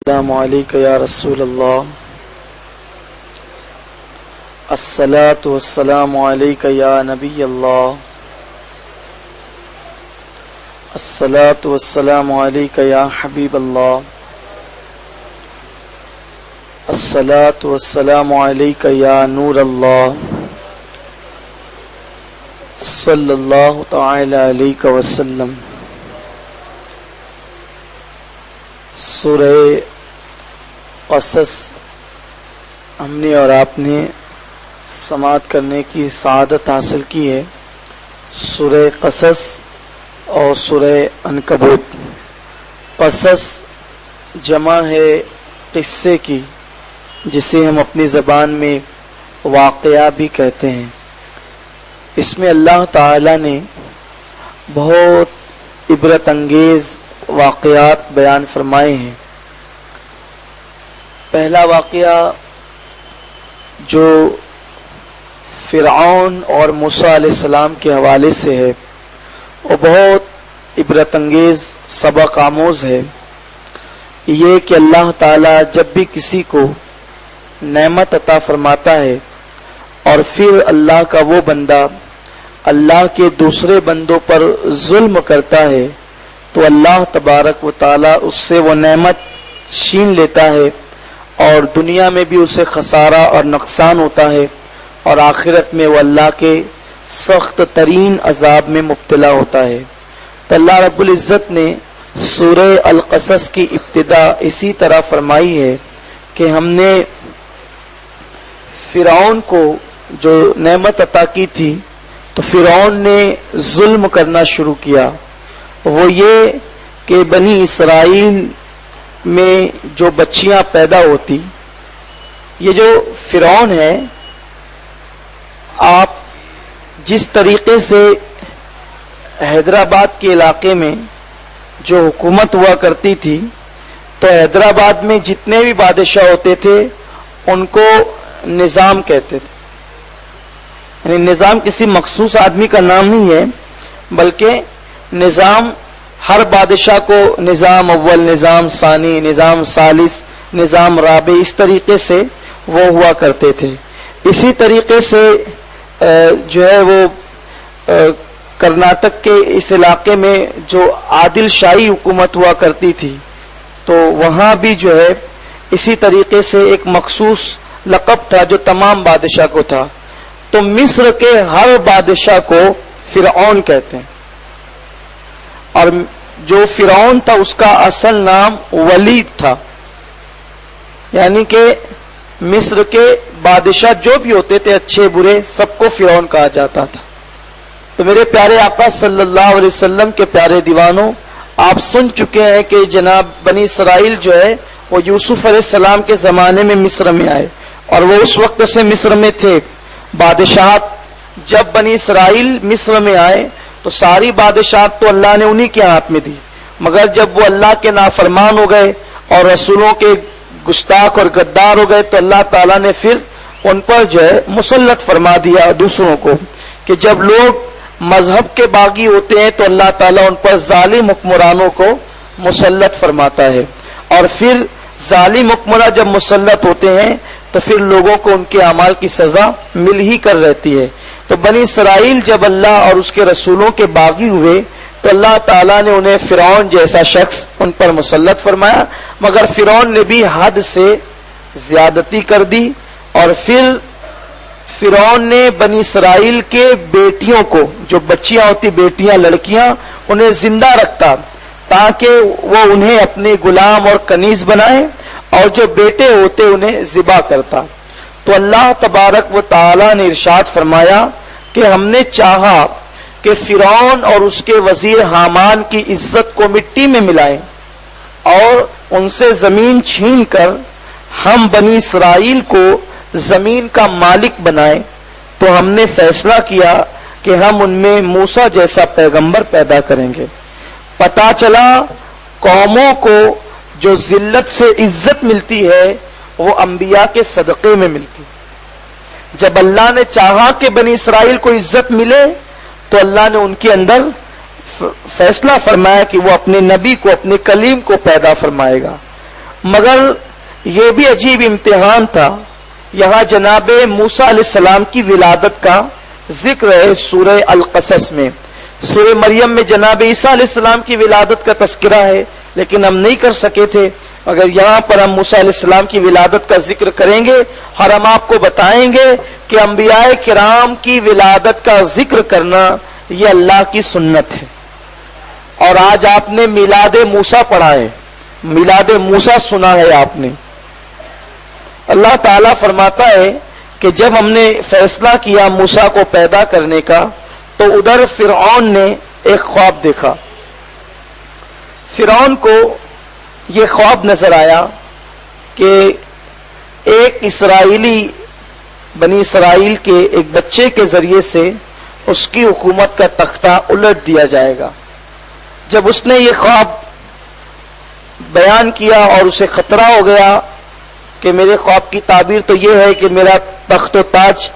السلام علیکم یا رسول اللہ، الصلاۃ والسلام علیکم یا نبی اللہ، الصلاۃ والسلام علیکم یا حبیب اللہ، الصلاۃ والسلام علیکم یا نور اللہ، صلی اللہ تعالی علیہ وسلم۔ سورہ قصص ہم نے اور آپ نے سماعت کرنے کی سعادت حاصل کی ہے۔ سورہ قصص اور سورہ عنکبوت۔ قصص جمع ہے قصے کی، جسے ہم اپنی زبان میں واقعہ بھی کہتے ہیں۔ اس میں اللہ تعالی نے بہت عبرت انگیز واقعات بیان فرمائے ہیں۔ پہلا واقعہ جو فرعون اور موسیٰ علیہ السلام کے حوالے سے ہے، وہ بہت عبرت انگیز سبق آموز ہے۔ یہ کہ اللہ تعالی جب بھی کسی کو نعمت عطا فرماتا ہے اور پھر اللہ کا وہ بندہ اللہ کے دوسرے بندوں پر ظلم کرتا ہے تو اللہ تبارک و تعالی اس سے وہ نعمت چھین لیتا ہے، اور دنیا میں بھی اسے خسارہ اور نقصان ہوتا ہے، اور آخرت میں وہ اللہ کے سخت ترین عذاب میں مبتلا ہوتا ہے۔ تو اللہ رب العزت نے سورہ القصص کی ابتدا اسی طرح فرمائی ہے کہ ہم نے فرعون کو جو نعمت عطا کی تھی تو فرعون نے ظلم کرنا شروع کیا۔ وہ یہ کہ بنی اسرائیل میں جو بچیاں پیدا ہوتی، یہ جو فرعون ہے، آپ جس طریقے سے حیدرآباد کے علاقے میں جو حکومت ہوا کرتی تھی، تو حیدرآباد میں جتنے بھی بادشاہ ہوتے تھے ان کو نظام کہتے تھے۔ یعنی نظام کسی مخصوص آدمی کا نام نہیں ہے، بلکہ نظام ہر بادشاہ کو نظام اول، نظام ثانی، نظام ثالث، نظام رابع، اس طریقے سے وہ ہوا کرتے تھے۔ اسی طریقے سے جو ہے وہ کرناٹک کے اس علاقے میں جو عادل شاہی حکومت ہوا کرتی تھی، تو وہاں بھی جو ہے اسی طریقے سے ایک مخصوص لقب تھا جو تمام بادشاہ کو تھا۔ تو مصر کے ہر بادشاہ کو فرعون کہتے ہیں، اور جو فرعون تھا اس کا اصل نام ولید تھا۔ یعنی کہ مصر کے بادشاہ جو بھی ہوتے تھے، اچھے برے، سب کو فرعون کہا جاتا تھا۔ تو میرے پیارے آقا صلی اللہ علیہ وسلم کے پیارے دیوانوں، آپ سن چکے ہیں کہ جناب بنی اسرائیل جو ہے وہ یوسف علیہ السلام کے زمانے میں مصر میں آئے، اور وہ اس وقت سے مصر میں تھے۔ بادشاہت جب بنی اسرائیل مصر میں آئے تو ساری بادشاہت تو اللہ نے انہی کے ہاتھ میں دی، مگر جب وہ اللہ کے نافرمان ہو گئے اور رسولوں کے گستاخ اور غدار ہو گئے تو اللہ تعالیٰ نے پھر ان پر جو ہے مسلط فرما دیا دوسروں کو، کہ جب لوگ مذہب کے باغی ہوتے ہیں تو اللہ تعالیٰ ان پر ظالم حکمرانوں کو مسلط فرماتا ہے، اور پھر ظالم حکمراں جب مسلط ہوتے ہیں تو پھر لوگوں کو ان کے اعمال کی سزا مل ہی کر رہتی ہے۔ تو بنی اسرائیل جب اللہ اور اس کے رسولوں کے باغی ہوئے تو اللہ تعالیٰ نے انہیں فرعون جیسا شخص ان پر مسلط فرمایا، مگر فرعون نے بھی حد سے زیادتی کر دی، اور پھر فرعون نے بنی اسرائیل کے بیٹیوں کو، جو بچیاں ہوتی بیٹیاں لڑکیاں، انہیں زندہ رکھتا تاکہ وہ انہیں اپنے غلام اور کنیز بنائے، اور جو بیٹے ہوتے انہیں ذبح کرتا۔ تو اللہ تبارک و تعالی نے ارشاد فرمایا کہ ہم نے چاہا کہ فرعون اور اس کے وزیر حامان کی عزت کو مٹی میں ملائیں اور ان سے زمین چھین کر ہم بنی اسرائیل کو زمین کا مالک بنائیں، تو ہم نے فیصلہ کیا کہ ہم ان میں موسیٰ جیسا پیغمبر پیدا کریں گے۔ پتہ چلا قوموں کو جو ذلت سے عزت ملتی ہے وہ انبیاء کے صدقے میں ملتی۔ جب اللہ نے چاہا کہ بنی اسرائیل کو عزت ملے تو اللہ نے ان کے اندر فیصلہ فرمایا کہ وہ اپنے نبی کو، اپنے کلیم کو پیدا فرمائے گا، مگر یہ بھی عجیب امتحان تھا. یہاں جناب موسیٰ علیہ السلام کی ولادت کا ذکر ہے سورہ القصص میں. سورہ مریم میں جناب عیسیٰ علیہ السلام کی ولادت کا تذکرہ ہے، لیکن ہم نہیں کر سکے تھے. اگر یہاں پر ہم موسیٰ علیہ السلام کی ولادت کا ذکر کریں گے اور ہم آپ کو بتائیں گے کہ انبیاء کرام کی ولادت کا ذکر کرنا یہ اللہ کی سنت ہے. اور آج آپ نے میلاد موسیٰ پڑھا ہے، میلاد موسیٰ سنا ہے آپ نے. اللہ تعالیٰ فرماتا ہے کہ جب ہم نے فیصلہ کیا موسیٰ کو پیدا کرنے کا تو ادھر فرعون نے ایک خواب دیکھا. فرعون کو یہ خواب نظر آیا کہ ایک اسرائیلی بنی اسرائیل کے ایک بچے کے ذریعے سے اس کی حکومت کا تختہ الٹ دیا جائے گا. جب اس نے یہ خواب بیان کیا اور اسے خطرہ ہو گیا کہ میرے خواب کی تعبیر تو یہ ہے کہ میرا تخت و تاج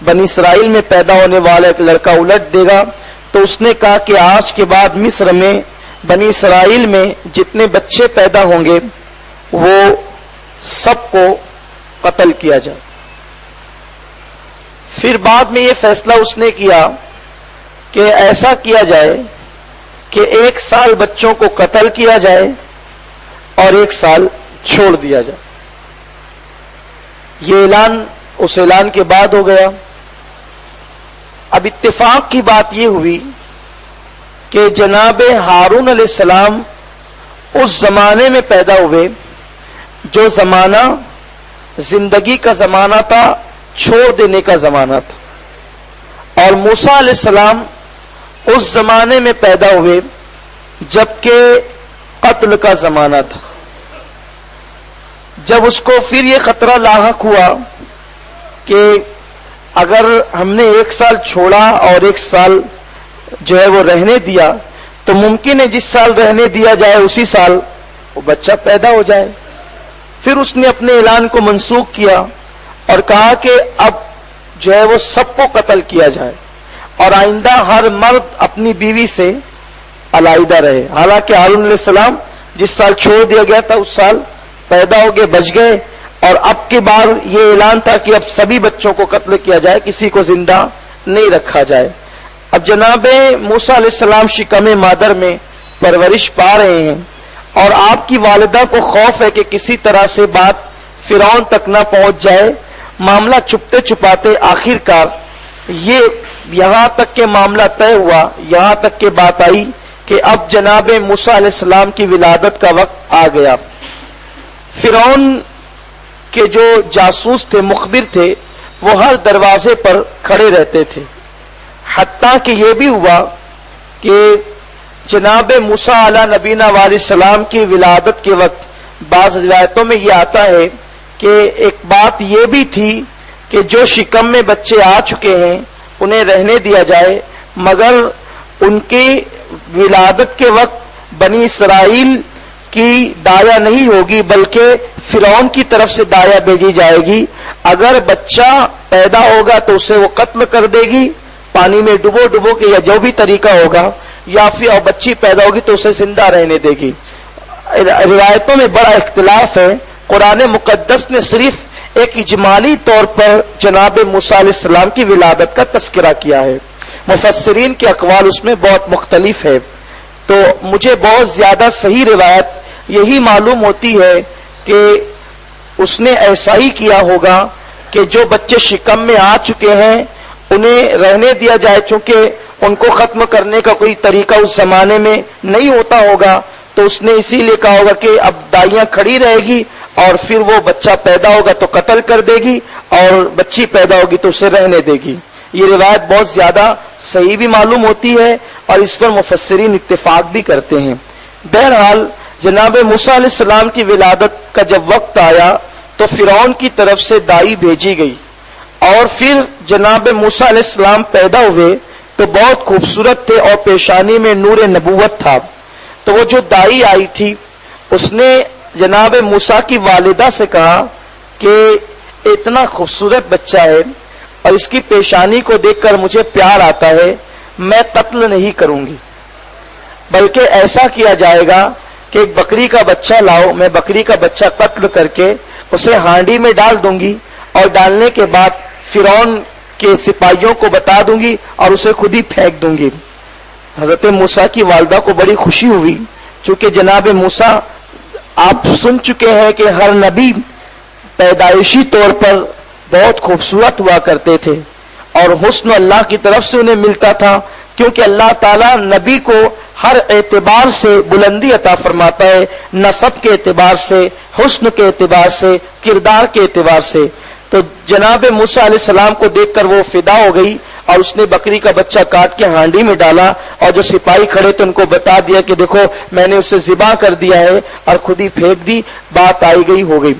بنی اسرائیل میں پیدا ہونے والا ایک لڑکا الٹ دے گا، تو اس نے کہا کہ آج کے بعد مصر میں بنی اسرائیل میں جتنے بچے پیدا ہوں گے وہ سب کو قتل کیا جائے. پھر بعد میں یہ فیصلہ اس نے کیا کہ ایسا کیا جائے کہ 1 سال بچوں کو قتل کیا جائے اور 1 سال چھوڑ دیا جائے. یہ اعلان اس اعلان کے بعد ہو گیا. اب اتفاق کی بات یہ ہوئی کہ جناب ہارون علیہ السلام اس زمانے میں پیدا ہوئے جو زمانہ زندگی کا زمانہ تھا، چھوڑ دینے کا زمانہ تھا، اور موسیٰ علیہ السلام اس زمانے میں پیدا ہوئے جبکہ قتل کا زمانہ تھا. جب اس کو پھر یہ خطرہ لاحق ہوا کہ اگر ہم نے 1 سال چھوڑا اور 1 سال جو ہے وہ رہنے دیا تو ممکن ہے جس سال رہنے دیا جائے اسی سال وہ بچہ پیدا ہو جائے. پھر اس نے اپنے اعلان کو منسوخ کیا اور کہا کہ اب جو ہے وہ سب کو قتل کیا جائے اور آئندہ ہر مرد اپنی بیوی سے علیحدہ رہے. حالانکہ ہارون علیہ السلام جس سال چھوڑ دیا گیا تھا اس سال پیدا ہو گئے، بچ گئے، اور اب کی بار یہ اعلان تھا کہ اب سبھی بچوں کو قتل کیا جائے، کسی کو زندہ نہیں رکھا جائے. اب جناب موسیٰ علیہ السلام شکم مادر میں پرورش پا رہے ہیں اور آپ کی والدہ کو خوف ہے کہ کسی طرح سے بات فرعون تک نہ پہنچ جائے. معاملہ چھپتے چھپاتے آخر کار یہ یہاں تک کہ معاملہ طے ہوا، یہاں تک کہ بات آئی کہ اب جناب موسیٰ علیہ السلام کی ولادت کا وقت آ گیا. فرعون کے جو جاسوس تھے، مخبر تھے، وہ ہر دروازے پر کھڑے رہتے تھے. حتیٰ کہ یہ بھی ہوا کہ جناب موسیٰ علیہ نبینا علیہ السلام کی ولادت کے وقت بعض روایتوں میں یہ آتا ہے کہ ایک بات یہ بھی تھی کہ جو شکم میں بچے آ چکے ہیں انہیں رہنے دیا جائے، مگر ان کی ولادت کے وقت بنی اسرائیل کی دایا نہیں ہوگی بلکہ فرعون کی طرف سے دایا بھیجی جائے گی. اگر بچہ پیدا ہوگا تو اسے وہ قتل کر دے گی پانی میں ڈبو کے یا جو بھی طریقہ ہوگا، یا پھر بچی پیدا ہوگی تو اسے زندہ رہنے دے گی. روایتوں میں بڑا اختلاف ہے. قرآن مقدس نے صرف ایک اجمالی طور پر جناب موسیٰ علیہ السلام کی ولادت کا تذکرہ کیا ہے. مفسرین کے اقوال اس میں بہت مختلف ہے. تو مجھے بہت زیادہ صحیح روایت یہی معلوم ہوتی ہے کہ اس نے ایسا ہی کیا ہوگا کہ جو بچے شکم میں آ چکے ہیں انہیں رہنے دیا جائے، چونکہ ان کو ختم کرنے کا کوئی طریقہ اس زمانے میں نہیں ہوتا ہوگا، تو اس نے اسی لیے کہا ہوگا کہ اب دائیاں کھڑی رہے گی اور پھر وہ بچہ پیدا ہوگا تو قتل کر دے گی اور بچی پیدا ہوگی تو اسے رہنے دے گی. یہ روایت بہت زیادہ صحیح بھی معلوم ہوتی ہے اور اس پر مفسرین اتفاق بھی کرتے ہیں. بہرحال جناب موسیٰ علیہ السلام کی ولادت کا جب وقت آیا تو فرعون کی طرف سے دائی بھیجی گئی اور پھر جناب موسیٰ علیہ السلام پیدا ہوئے تو بہت خوبصورت تھے اور پیشانی میں نور نبوت تھا. تو وہ جو دائی آئی تھی اس نے جناب موسیٰ کی والدہ سے کہا کہ اتنا خوبصورت بچہ ہے اور اس کی پیشانی کو دیکھ کر مجھے پیار آتا ہے، میں قتل نہیں کروں گی بلکہ ایسا کیا جائے گا کہ ایک بکری کا بچہ لاؤ، میں بکری کا بچہ قتل کر کے اسے ہانڈی میں ڈال دوں گی اور ڈالنے کے بعد فرعون کے سپاہیوں کو بتا دوں گی اور اسے خود ہی پھینک دوں گی۔ حضرت موسیٰ کی والدہ کو بڑی خوشی ہوئی، چونکہ جناب موسیٰ آپ سن چکے ہیں کہ ہر نبی پیدائشی طور پر بہت خوبصورت ہوا کرتے تھے اور حسن اللہ کی طرف سے انہیں ملتا تھا، کیونکہ اللہ تعالیٰ نبی کو ہر اعتبار سے بلندی عطا فرماتا ہے، نسب کے اعتبار سے، حسن کے اعتبار سے، کردار کے اعتبار سے۔ تو جناب موسیٰ علیہ السلام کو دیکھ کر وہ فدا ہو گئی اور اس نے بکری کا بچہ کاٹ کے ہانڈی میں ڈالا، اور جو سپاہی کھڑے تو ان کو بتا دیا کہ دیکھو میں نے اسے ذبح کر دیا ہے، اور خود ہی پھینک دی، بات آئی گئی ہو گئی۔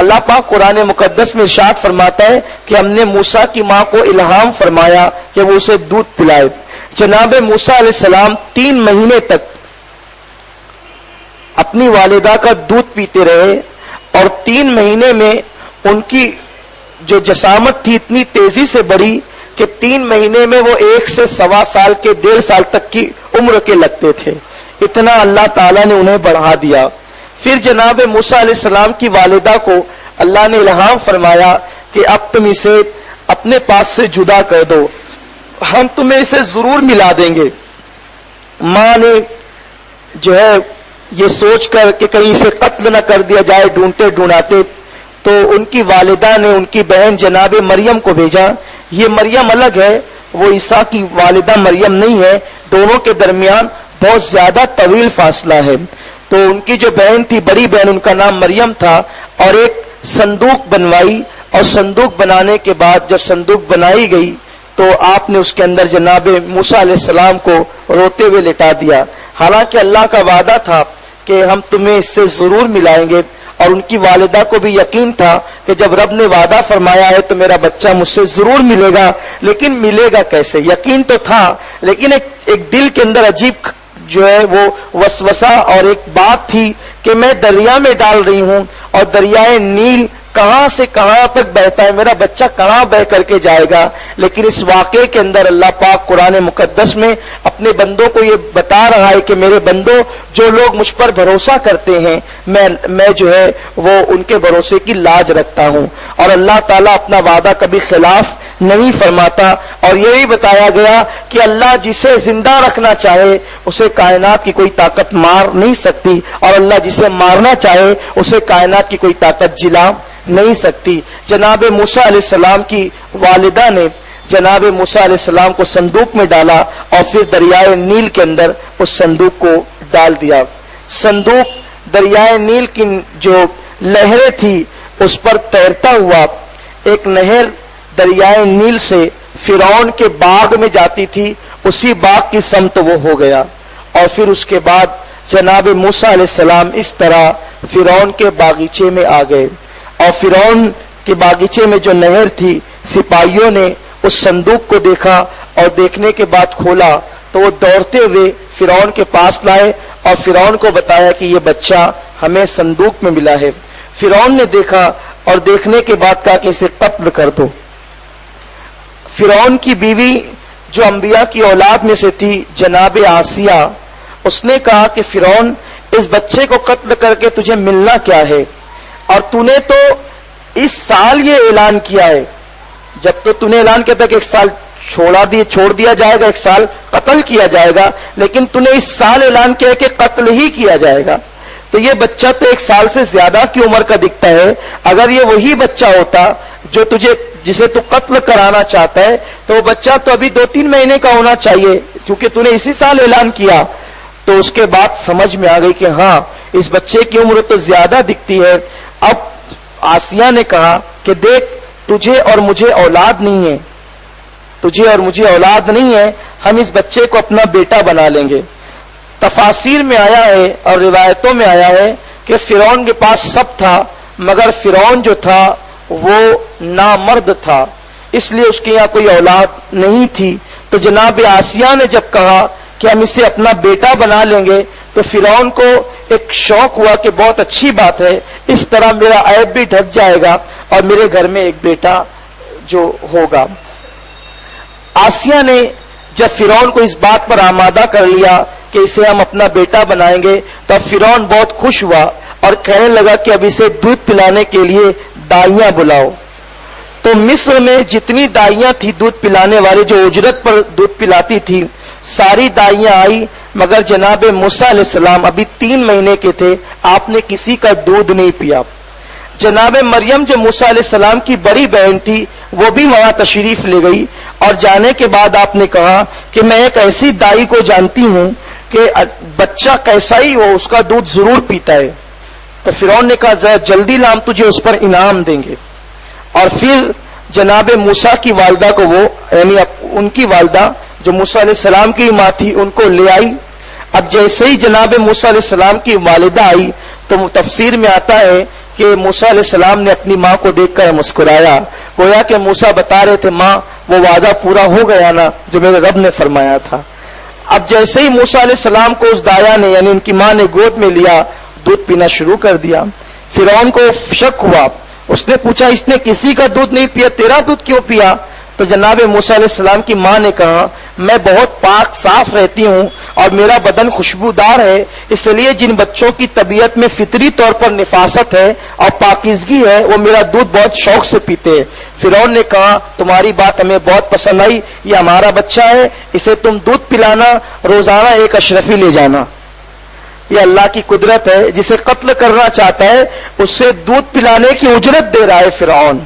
اللہ پاک قرآن مقدس میں ارشاد فرماتا ہے کہ ہم نے موسیٰ کی ماں کو الہام فرمایا کہ وہ اسے دودھ پلائے۔ جناب موسیٰ علیہ السلام 3 مہینے تک اپنی والدہ کا دودھ پیتے رہے، اور 3 مہینے میں ان کی جو جسامت تھی اتنی تیزی سے بڑھی کہ 3 مہینے میں وہ 1 سے 1.25 سال کے 1.5 سال تک کی عمر کے لگتے تھے، اتنا اللہ تعالیٰ نے انہیں بڑھا دیا۔ پھر جناب موسیٰ علیہ السلام کی والدہ کو اللہ نے الہام فرمایا کہ اب تم اسے اپنے پاس سے جدا کر دو، ہم تمہیں اسے ضرور ملا دیں گے۔ ماں نے جو ہے یہ سوچ کر کہ کہیں اسے قتل نہ کر دیا جائے ڈھونڈتے ڈھونڈاتے، تو ان کی والدہ نے ان کی بہن جناب مریم کو بھیجا۔ یہ مریم الگ ہے، وہ عیسیٰ کی والدہ مریم نہیں ہے، دونوں کے درمیان بہت زیادہ طویل فاصلہ ہے۔ تو ان کی جو بہن تھی، بڑی بہن، ان کا نام مریم تھا، اور ایک صندوق بنوائی، اور صندوق بنانے کے بعد جب صندوق بنائی گئی تو آپ نے اس کے اندر جناب موسیٰ علیہ السلام کو روتے ہوئے لٹا دیا، حالانکہ اللہ کا وعدہ تھا کہ ہم تمہیں اس سے ضرور ملائیں گے، اور ان کی والدہ کو بھی یقین تھا کہ جب رب نے وعدہ فرمایا ہے تو میرا بچہ مجھ سے ضرور ملے گا، لیکن ملے گا کیسے؟ یقین تو تھا، لیکن ایک دل کے اندر عجیب جو ہے وہ وسوسہ اور ایک بات تھی کہ میں دریا میں ڈال رہی ہوں، اور دریائے نیل کہاں سے کہاں تک بہتا ہے، میرا بچہ کہاں بہ کر کے جائے گا۔ لیکن اس واقعے کے اندر اللہ پاک قرآن مقدس میں اپنے بندوں کو یہ بتا رہا ہے کہ میرے بندوں، جو لوگ مجھ پر بھروسہ کرتے ہیں، میں جو ہے وہ ان کے بھروسے کی لاج رکھتا ہوں، اور اللہ تعالیٰ اپنا وعدہ کبھی خلاف نہیں فرماتا۔ اور یہی بتایا گیا کہ اللہ جسے زندہ رکھنا چاہے اسے کائنات کی کوئی طاقت مار نہیں سکتی، اور اللہ جسے مارنا چاہے اسے کائنات کی کوئی طاقت جلا نہیں سکتی۔ جناب موسیٰ علیہ السلام کی والدہ نے جناب موسیٰ علیہ السلام کو صندوق میں ڈالا، اور پھر دریائے نیل کے اندر اس صندوق کو ڈال دیا۔ صندوق دریائے نیل کی جو لہریں تھی اس پر تیرتا ہوا، ایک نہر دریائے نیل سے فرعون کے باغ میں جاتی تھی، اسی باغ کی سمت وہ ہو گیا، اور پھر اس کے بعد جناب موسیٰ علیہ السلام اس طرح فرعون کے باغیچے میں آ گئے، اور فرعون کے باغیچے میں جو نہر تھی، سپاہیوں نے اس صندوق کو دیکھا، اور دیکھنے کے بعد کھولا تو وہ دوڑتے ہوئے فرعون کے پاس لائے اور فرعون کو بتایا کہ یہ بچہ ہمیں صندوق میں ملا ہے۔ فرعون نے دیکھا اور دیکھنے کے بعد کہا کہ اسے قتل کر دو۔ فرعون کی بیوی جو انبیاء کی اولاد میں سے تھی، جناب آسیہ، اس نے کہا کہ فرعون، اس بچے کو قتل کر کے تجھے ملنا کیا ہے؟ اور تو نے تو اس سال یہ اعلان کیا ہے، جب تو نے اعلان کیا تھا کہ 1 سال چھوڑ دیا جائے گا، 1 سال قتل کیا جائے گا، لیکن تو نے اس سال اعلان کیا کہ قتل ہی کیا جائے گا۔ تو یہ بچہ تو 1 سال سے زیادہ کی عمر کا دکھتا ہے، اگر یہ وہی بچہ ہوتا جو جسے تو قتل کرانا چاہتا ہے، تو وہ بچہ تو ابھی 2-3 مہینے کا ہونا چاہیے، کیونکہ تو نے اسی سال اعلان کیا۔ تو اس کے بعد سمجھ میں آ گئی کہ ہاں اس بچے کی عمر تو زیادہ دکھتی ہے۔ اب آسیہ نے کہا کہ دیکھ، تجھے اور مجھے اولاد نہیں ہے، تجھے اور مجھے اولاد نہیں ہے، ہم اس بچے کو اپنا بیٹا بنا لیں گے۔ تفاسیر میں آیا ہے اور روایتوں میں آیا ہے کہ فرعون کے پاس سب تھا، مگر فرعون جو تھا وہ نامرد تھا، اس لیے اس کے یہاں کوئی اولاد نہیں تھی۔ تو جناب آسیہ نے جب کہا کہ ہم اسے اپنا بیٹا بنا لیں گے، تو فرعون کو ایک شوق ہوا کہ بہت اچھی بات ہے، اس طرح میرا عیب بھی ڈھک جائے گا اور میرے گھر میں ایک بیٹا جو ہوگا۔ آسیہ نے جب فرعون کو اس بات پر آمادہ کر لیا کہ اسے ہم اپنا بیٹا بنائیں گے، تو اب فرعون بہت خوش ہوا اور کہنے لگا کہ اب اسے دودھ پلانے کے لیے دائیاں بلاؤ۔ تو مصر میں جتنی دائیاں تھی دودھ پلانے والی، جو اجرت پر دودھ پلاتی تھی، ساری دائیاں آئی، مگر جناب موسیٰ علیہ السلام ابھی 3 مہینے کے تھے، آپ نے کسی کا دودھ نہیں پیا۔ جناب مریم جو موسیٰ علیہ السلام کی بڑی بہن تھی، وہ بھی وہاں تشریف لے گئی، اور جانے کے بعد آپ نے کہا کہ میں ایک ایسی دائی کو جانتی ہوں کہ بچہ کیسا ہی ہو اس کا دودھ ضرور پیتا ہے۔ تو فرعون نے کہا ذرا جلدی لام، تجھے اس پر انعام دیں گے۔ اور پھر جناب موسیٰ کی والدہ کو وہ یعنی ان کی والدہ جو موسیٰ علیہ السلام کی ماں تھی ان کو لے آئی۔ اب جیسے ہی جناب موسیٰ علیہ السلام کی والدہ آئی تو تفسیر میں آتا ہے کہ موسیٰ علیہ السلام نے اپنی ماں کو دیکھ کر مسکرایا، گویا کہ موسیٰ بتا رہے تھے ماں وہ وعدہ پورا ہو گیا نا جو میرے رب نے فرمایا تھا۔ اب جیسے ہی موسیٰ علیہ السلام کو اس دایا نے یعنی ان کی ماں نے گود میں لیا، دودھ پینا شروع کر دیا۔ فرعون کو شک ہوا، اس نے پوچھا اس نے کسی کا دودھ نہیں پیا، تیرا دودھ کیوں پیا؟ تو جناب موسیٰ علیہ السلام کی ماں نے کہا میں بہت پاک صاف رہتی ہوں اور میرا بدن خوشبودار ہے، اس لیے جن بچوں کی طبیعت میں فطری طور پر نفاست ہے اور پاکیزگی ہے وہ میرا دودھ بہت شوق سے پیتے ہیں۔ فرعون نے کہا تمہاری بات ہمیں بہت پسند آئی، یہ ہمارا بچہ ہے، اسے تم دودھ پلانا، روزانہ ایک اشرفی لے جانا۔ یہ اللہ کی قدرت ہے، جسے قتل کرنا چاہتا ہے اسے دودھ پلانے کی اجرت دے رہا ہے فرعون۔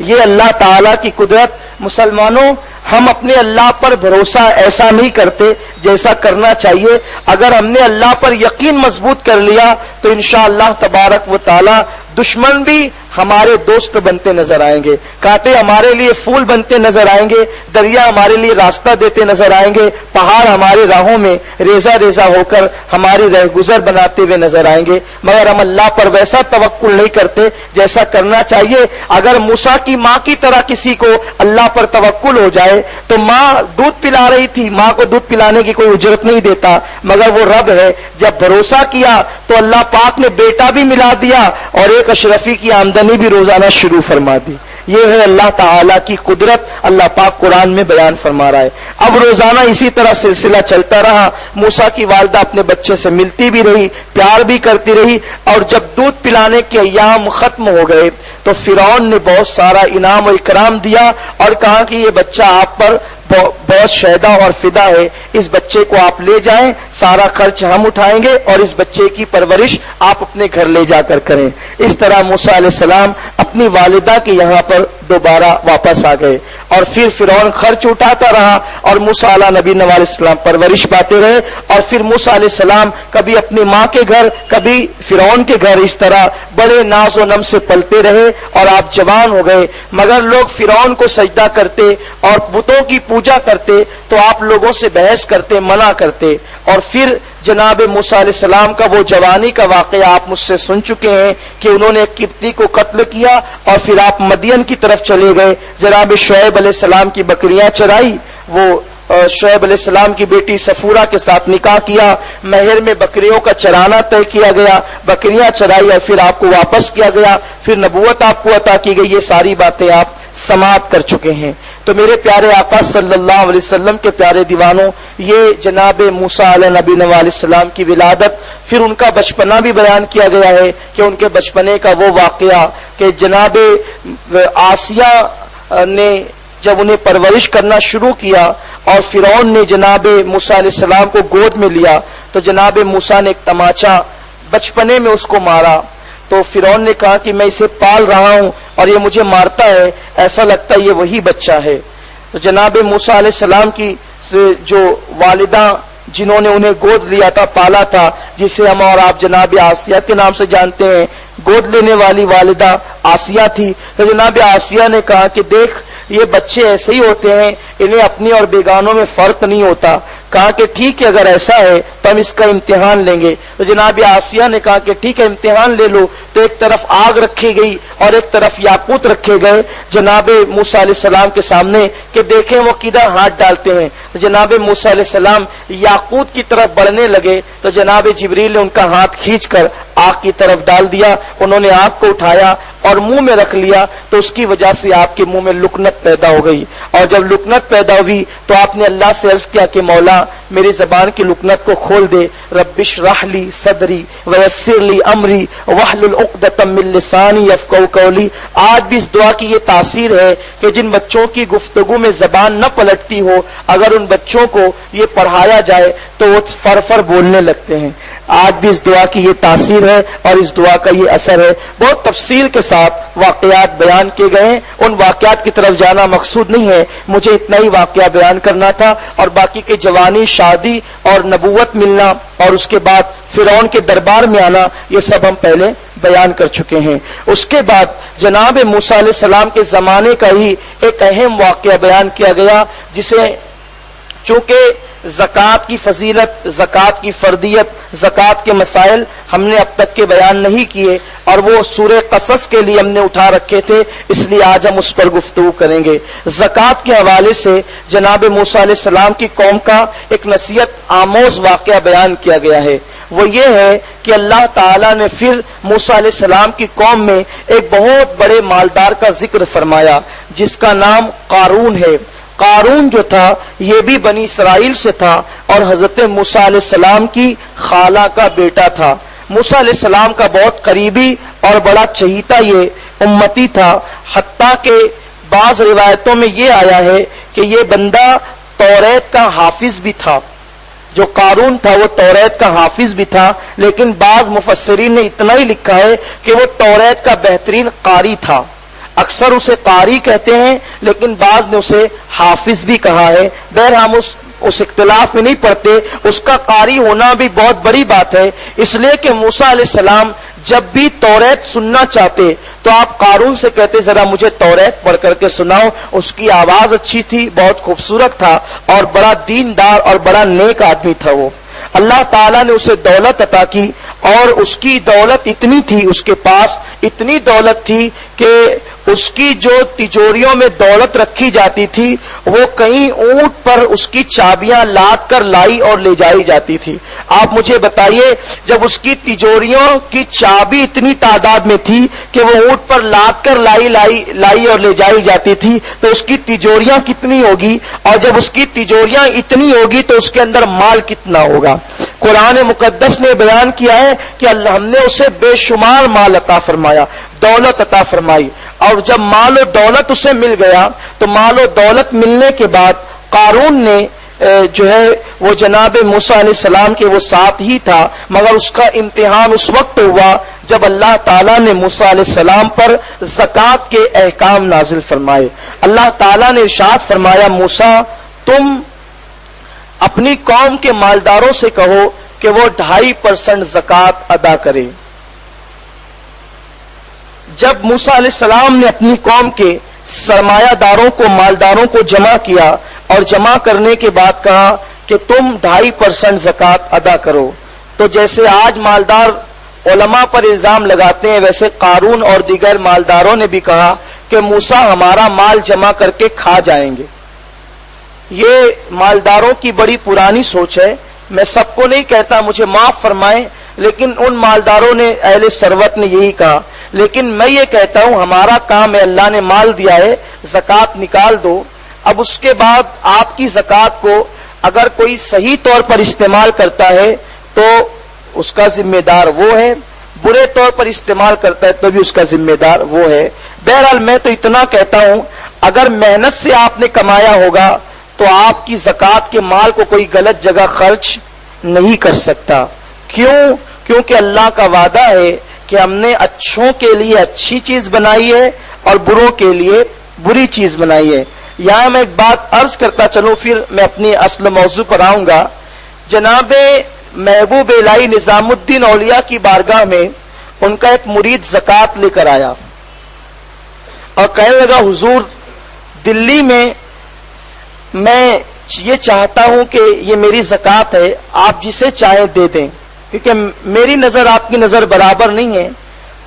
یہ اللہ تعالیٰ کی قدرت۔ مسلمانوں ہم اپنے اللہ پر بھروسہ ایسا نہیں کرتے جیسا کرنا چاہیے۔ اگر ہم نے اللہ پر یقین مضبوط کر لیا تو انشاءاللہ تبارک و تعالی دشمن بھی ہمارے دوست بنتے نظر آئیں گے، کانٹے ہمارے لیے پھول بنتے نظر آئیں گے، دریا ہمارے لیے راستہ دیتے نظر آئیں گے، پہاڑ ہمارے راہوں میں ریزہ ریزہ ہو کر ہماری رہ گزر بناتے ہوئے نظر آئیں گے، مگر ہم اللہ پر ویسا توکل نہیں کرتے جیسا کرنا چاہیے۔ اگر موسیٰ کی ماں کی طرح کسی کو اللہ پر توکل ہو جائے تو ماں دودھ پلا رہی تھی، ماں کو دودھ پلانے کی کوئی اجرت نہیں دیتا، مگر وہ رب ہے، جب بھروسہ کیا تو اللہ پاک نے بیٹا بھی ملا دیا اور ایک اشرفی کی آمدنی بھی روزانہ شروع فرما دی۔ یہ ہے اللہ تعالیٰ کی قدرت، اللہ پاک قرآن میں بیان فرما رہا ہے۔ اب روزانہ اسی طرح سلسلہ چلتا رہا، موسیٰ کی والدہ اپنے بچے سے ملتی بھی رہی، پیار بھی کرتی رہی، اور جب دودھ پلانے کے ایام ختم ہو گئے تو فرعون نے بہت سارا انعام و اکرام دیا اور کہا کہ یہ بچہ آپ پر بہت شہدا اور فدا ہے، اس بچے کو آپ لے جائیں، سارا خرچ ہم اٹھائیں گے اور اس بچے کی پرورش آپ اپنے گھر لے جا کر کریں۔ اس طرح موسیٰ علیہ السلام اپنی والدہ کے یہاں پر دوبارہ واپس آ گئے، اور پھر فرعون خرچ اٹھاتا رہا اور موسیٰ علیہ نبی علیہ السلام پرورش پاتے رہے، اور پھر موسیٰ علیہ السلام کبھی اپنی ماں کے گھر کبھی فرعون کے گھر اس طرح بڑے ناز و نم سے پلتے رہے اور آپ جوان ہو گئے۔ مگر لوگ فرعون کو سجدہ کرتے اور بتوں کی پوجا کرتے تو آپ لوگوں سے بحث کرتے، منع کرتے، اور پھر جناب موسیٰ علیہ السلام کا وہ جوانی کا واقعہ آپ مجھ سے سن چکے ہیں کہ انہوں نے ایک قبطی کو قتل کیا اور پھر آپ مدین کی طرف چلے گئے، جناب شعیب علیہ السلام کی بکریاں چرائی، وہ شعیب علیہ السلام کی بیٹی صفورہ کے ساتھ نکاح کیا، مہر میں بکریوں کا چرانا طے کیا گیا، بکریاں چرائی اور پھر آپ کو واپس کیا گیا، پھر نبوت آپ کو عطا کی گئی۔ یہ ساری باتیں آپ سماعت کر چکے ہیں۔ تو میرے پیارے آقا صلی اللہ علیہ وسلم کے پیارے دیوانوں، یہ جناب موسیٰ علیہ نبی علیہ السلام کی ولادت، پھر ان کا بچپنا بھی بیان کیا گیا ہے کہ ان کے بچپنے کا وہ واقعہ کہ جناب آسیہ نے جب انہیں پرورش کرنا شروع کیا اور فرعون نے جناب موسیٰ علیہ السلام کو گود میں لیا تو جناب موسیٰ نے ایک تماچا بچپنے میں اس کو مارا، تو فرعون نے کہا کہ میں اسے پال رہا ہوں اور یہ مجھے مارتا ہے، ایسا لگتا ہے یہ وہی بچہ ہے۔ تو جناب موسیٰ علیہ السلام کی جو والدہ جنہوں نے انہیں گود لیا تھا، پالا تھا، جسے ہم اور آپ جناب آسیہ کے نام سے جانتے ہیں، گود لینے والی والدہ آسیہ تھی۔ تو جناب آسیہ نے کہا کہ دیکھ یہ بچے ایسے ہی ہوتے ہیں، انہیں اپنی اور بیگانوں میں فرق نہیں ہوتا۔ کہا کہ ٹھیک ہے اگر ایسا ہے تو ہم اس کا امتحان لیں گے۔ تو جناب آسیہ نے کہا کہ ٹھیک ہے امتحان لے لو۔ تو ایک طرف آگ رکھی گئی اور ایک طرف یاقوت رکھے گئے جناب موسیٰ علیہ السلام کے سامنے کہ دیکھیں وہ کدھر ہاتھ ڈالتے ہیں۔ تو جناب موسیٰ علیہ السلام یاقوت کی طرف بڑھنے لگے تو جناب جبریل نے ان کا ہاتھ کھینچ کر آگ کی طرف ڈال دیا، انہوں نے آگ کو اٹھایا اور منہ میں رکھ لیا تو اس کی وجہ سے آپ کے منہ میں لکنت پیدا ہو گئی، اور جب لکنت پیدا ہوئی تو آپ نے اللہ سے عرض کیا کہ مولا میری زبان کی لکنت کو کھول دے، رب اشرح لی صدری ویسر لی امری واحلل عقدۃ من لسانی یفقهوا قولی۔ آج بھی اس دعا کی یہ تاثیر ہے کہ جن بچوں کی گفتگو میں زبان نہ پلٹتی ہو، اگر ان بچوں کو یہ پڑھایا جائے تو وہ فر بولنے لگتے ہیں۔ آج بھی اس دعا کی یہ تاثیر ہے اور اس دعا کا یہ اثر ہے۔ بہت تفصیل کے ساتھ واقعات بیان کیے گئے ہیں، ان واقعات کی طرف جانا مقصود نہیں ہے، مجھے اتنا ہی واقعہ بیان کرنا تھا، اور باقی کے جوانی، شادی اور نبوت ملنا اور اس کے بعد فرعون کے دربار میں آنا، یہ سب ہم پہلے بیان کر چکے ہیں۔ اس کے بعد جناب موسیٰ علیہ السلام کے زمانے کا ہی ایک اہم واقعہ بیان کیا گیا، جسے چونکہ زکوٰۃ کی فضیلت، زکوٰۃ کی فردیت، زکوٰۃ کے مسائل ہم نے اب تک کے بیان نہیں کیے، اور وہ سورہ قصص کے لیے ہم نے اٹھا رکھے تھے، اس لیے آج ہم اس پر گفتگو کریں گے۔ زکوٰۃ کے حوالے سے جناب موسیٰ علیہ السلام کی قوم کا ایک نصیحت آموز واقعہ بیان کیا گیا ہے۔ وہ یہ ہے کہ اللہ تعالیٰ نے پھر موسیٰ علیہ السلام کی قوم میں ایک بہت بڑے مالدار کا ذکر فرمایا، جس کا نام قارون ہے۔ قارون جو تھا یہ بھی بنی اسرائیل سے تھا اور حضرت موسیٰ علیہ السلام کی خالہ کا بیٹا تھا۔ موسیٰ علیہ السلام کا بہت قریبی اور بڑا چہیتا یہ امتی تھا، حتیٰ کہ بعض روایتوں میں یہ آیا ہے کہ یہ بندہ توریت کا حافظ بھی تھا۔ جو قارون تھا وہ توریت کا حافظ بھی تھا، لیکن بعض مفسرین نے اتنا ہی لکھا ہے کہ وہ توریت کا بہترین قاری تھا۔ اکثر اسے قاری کہتے ہیں لیکن بعض نے اسے حافظ بھی کہا ہے۔ بہرحال اس اختلاف میں نہیں پڑتے، اس کا قاری ہونا بھی بہت بڑی بات ہے، اس لیے کہ موسیٰ علیہ السلام جب بھی توریت سننا چاہتے تو آپ قارون سے کہتے ذرا مجھے توریت پڑھ کر کے سناؤ۔ اس کی آواز اچھی تھی، بہت خوبصورت تھا اور بڑا دیندار اور بڑا نیک آدمی تھا وہ۔ اللہ تعالیٰ نے اسے دولت عطا کی، اور اس کی دولت اتنی تھی، اس کے پاس اتنی دولت تھی کہ اس کی جو تجوریوں میں دولت رکھی جاتی تھی وہ کہیں اونٹ پر اس کی چابیاں لاد کر لائی اور لے جائی جاتی تھی۔ آپ مجھے بتائیے جب اس کی تجوریوں کی چابی اتنی تعداد میں تھی کہ وہ اونٹ پر لاد کر لائی اور لے جائی جاتی تھی تو اس کی تجوریاں کتنی ہوگی، اور جب اس کی تجوریاں اتنی ہوگی تو اس کے اندر مال کتنا ہوگا۔ قرآن مقدس نے بیان کیا ہے کہ ہم نے اسے بے شمار مال عطا فرمایا، دولت عطا فرمائی، اور جب مال و دولت اسے مل گیا تو مال و دولت ملنے کے بعد قارون نے جو ہے وہ جناب موسیٰ علیہ السلام کے وہ ساتھ ہی تھا، مگر اس کا امتحان اس وقت ہوا جب اللہ تعالیٰ نے موسیٰ علیہ السلام پر زکوٰۃ کے احکام نازل فرمائے۔ اللہ تعالیٰ نے ارشاد فرمایا موسیٰ تم اپنی قوم کے مالداروں سے کہو کہ وہ 2.5% زکوٰۃ ادا کرے۔ جب موسیٰ علیہ السلام نے اپنی قوم کے سرمایہ داروں کو، مالداروں کو جمع کیا اور جمع کرنے کے بعد کہا کہ تم 2.5% زکوٰۃ ادا کرو، تو جیسے آج مالدار علماء پر الزام لگاتے ہیں ویسے قارون اور دیگر مالداروں نے بھی کہا کہ موسیٰ ہمارا مال جمع کر کے کھا جائیں گے۔ یہ مالداروں کی بڑی پرانی سوچ ہے، میں سب کو نہیں کہتا، مجھے معاف فرمائیں، لیکن ان مالداروں نے، اہل ثروت نے یہی کہا۔ لیکن میں یہ کہتا ہوں ہمارا کام ہے، اللہ نے مال دیا ہے، زکوٰۃ نکال دو۔ اب اس کے بعد آپ کی زکوٰۃ کو اگر کوئی صحیح طور پر استعمال کرتا ہے تو اس کا ذمہ دار وہ ہے، برے طور پر استعمال کرتا ہے تو بھی اس کا ذمہ دار وہ ہے۔ بہرحال میں تو اتنا کہتا ہوں اگر محنت سے آپ نے کمایا ہوگا تو آپ کی زکوٰۃ کے مال کو کوئی غلط جگہ خرچ نہیں کر سکتا۔ کیونکہ اللہ کا وعدہ ہے کہ ہم نے اچھوں کے لیے اچھی چیز بنائی ہے اور بروں کے لیے بری چیز بنائی ہے۔ یہاں میں ایک بات عرض کرتا چلوں پھر میں اپنی اصل موضوع پر آؤں گا۔ جناب محبوب الہی نظام الدین اولیاء کی بارگاہ میں ان کا ایک مرید زکوٰۃ لے کر آیا اور کہنے لگا حضور دلی میں یہ چاہتا ہوں کہ یہ میری زکوٰۃ ہے، آپ جسے چاہیں دے دیں، کیونکہ میری نظر آپ کی نظر برابر نہیں ہے،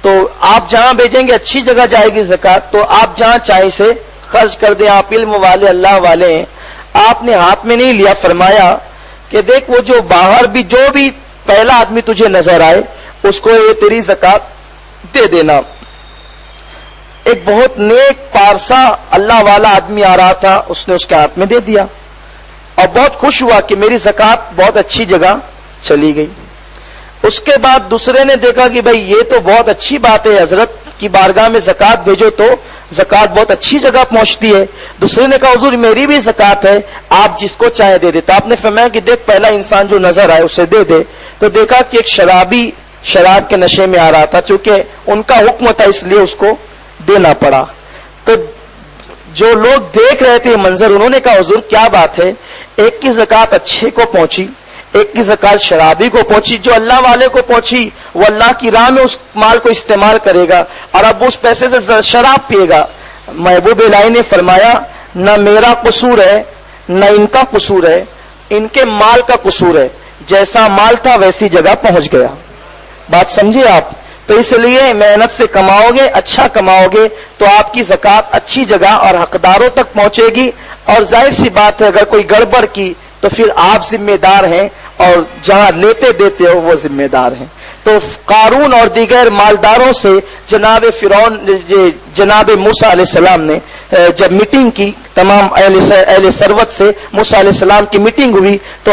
تو آپ جہاں بھیجیں گے اچھی جگہ جائے گی زکوٰۃ، تو آپ جہاں چاہیں سے خرچ کر دیں، آپ علم والے اللہ والے ہیں۔ آپ نے ہاتھ میں نہیں لیا، فرمایا کہ دیکھ وہ جو باہر بھی جو بھی پہلا آدمی تجھے نظر آئے اس کو یہ تیری زکوٰۃ دے دینا۔ ایک بہت نیک پارسا اللہ والا آدمی آ رہا تھا، اس نے اس کے ہاتھ میں دے دیا اور بہت خوش ہوا کہ میری زکات بہت اچھی جگہ چلی گئی۔ اس کے بعد دوسرے نے دیکھا کہ بھئی یہ تو بہت اچھی بات ہے، حضرت کی بارگاہ میں زکات بھیجو تو زکات بہت اچھی جگہ پہنچتی ہے۔ دوسرے نے کہا حضور میری بھی زکات ہے، آپ جس کو چاہے دے دے۔ تو آپ نے فرمایا کہ دیکھ پہلا انسان جو نظر آئے اسے دے دے۔ تو دیکھا کہ ایک شرابی شراب کے نشے میں آ رہا تھا، چونکہ ان کا حکم تھا اس لیے اس کو دینا پڑا۔ تو جو لوگ دیکھ رہے تھے منظر، انہوں نے کہا حضور کیا بات ہے، ایک کی زکات اچھے کو پہنچی، ایک کی زکات شرابی کو پہنچی، جو اللہ والے کو پہنچی وہ اللہ کی راہ میں اس مال کو استعمال کرے گا اور اب اس پیسے سے شراب پیے گا۔ محبوب الہی نے فرمایا نہ میرا قصور ہے نہ ان کا قصور ہے، ان کے مال کا قصور ہے، جیسا مال تھا ویسی جگہ پہنچ گیا۔ بات سمجھے آپ؟ تو اس لیے محنت سے کماؤ گے، اچھا کماؤ گے تو آپ کی زکات اچھی جگہ اور حقداروں تک پہنچے گی، اور ظاہر سی بات ہے اگر کوئی گڑبڑ کی تو پھر آپ ذمہ دار ہیں اور جہاں لیتے دیتے ہو وہ ذمہ دار ہیں۔ تو قارون اور دیگر مالداروں سے جناب فرعون جناب موسیٰ علیہ السلام نے جب میٹنگ کی، تمام اہل ثروت سے موسیٰ علیہ السلام کی میٹنگ ہوئی تو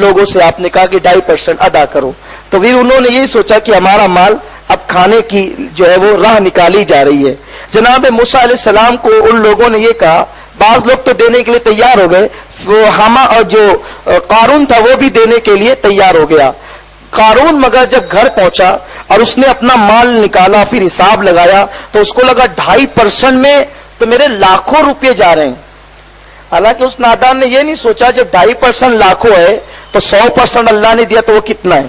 لوگوں سے آپ نے کہا کہ 2.5% ادا کرو۔ تو پھر انہوں نے یہی سوچا کہ ہمارا مال اب کھانے کی جو ہے وہ راہ نکالی جا رہی ہے۔ جناب موسیٰ علیہ السلام کو ان لوگوں نے یہ کہا، بعض لوگ تو دینے کے لیے تیار ہو گئے، وہ حاما اور جو قارون تھا وہ بھی دینے کے لیے تیار ہو گیا۔ قارون مگر جب گھر پہنچا اور اس نے اپنا مال نکالا، پھر حساب لگایا تو اس کو لگا 2.5% میں تو میرے لاکھوں روپے جا رہے ہیں۔ حالانکہ اس نادان نے یہ نہیں سوچا جب 2.5% لاکھوں ہے تو 100% اللہ نے دیا تو وہ کتنا ہے،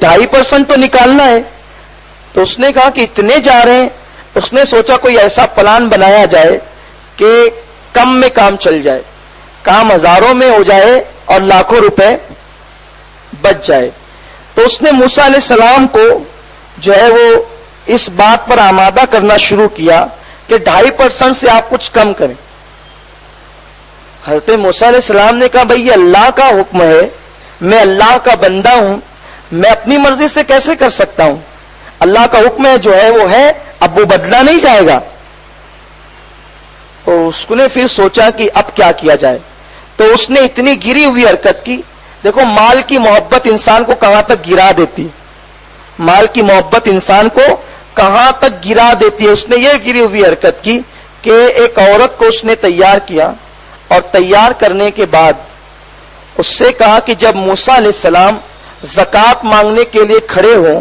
2.5% تو نکالنا ہے۔ تو اس نے کہا کہ اتنے جا رہے ہیں، اس نے سوچا کوئی ایسا پلان بنایا جائے کہ کم میں کام چل جائے، کام ہزاروں میں ہو جائے اور لاکھوں روپے بچ جائے۔ تو اس نے موسیٰ علیہ السلام کو جو ہے وہ اس بات پر آمادہ کرنا شروع کیا کہ 2.5% سے آپ کچھ کم کریں۔ حضرت موسیٰ علیہ السلام نے کہا بھئی یہ اللہ کا حکم ہے، میں اللہ کا بندہ ہوں، میں اپنی مرضی سے کیسے کر سکتا ہوں؟ اللہ کا حکم ہے جو ہے وہ ہے، اب وہ بدلا نہیں جائے گا۔ تو اس نے پھر سوچا کہ اب کیا کیا جائے، تو اس نے اتنی گری ہوئی حرکت کی۔ دیکھو مال کی محبت انسان کو کہاں تک گرا دیتی، مال کی محبت انسان کو کہاں تک گرا دیتی ہے۔ اس نے یہ گری ہوئی حرکت کی کہ ایک عورت کو اس نے تیار کیا اور تیار کرنے کے بعد اس سے کہا کہ جب موسیٰ علیہ السلام زکوٰۃ مانگنے کے لیے کھڑے ہوں،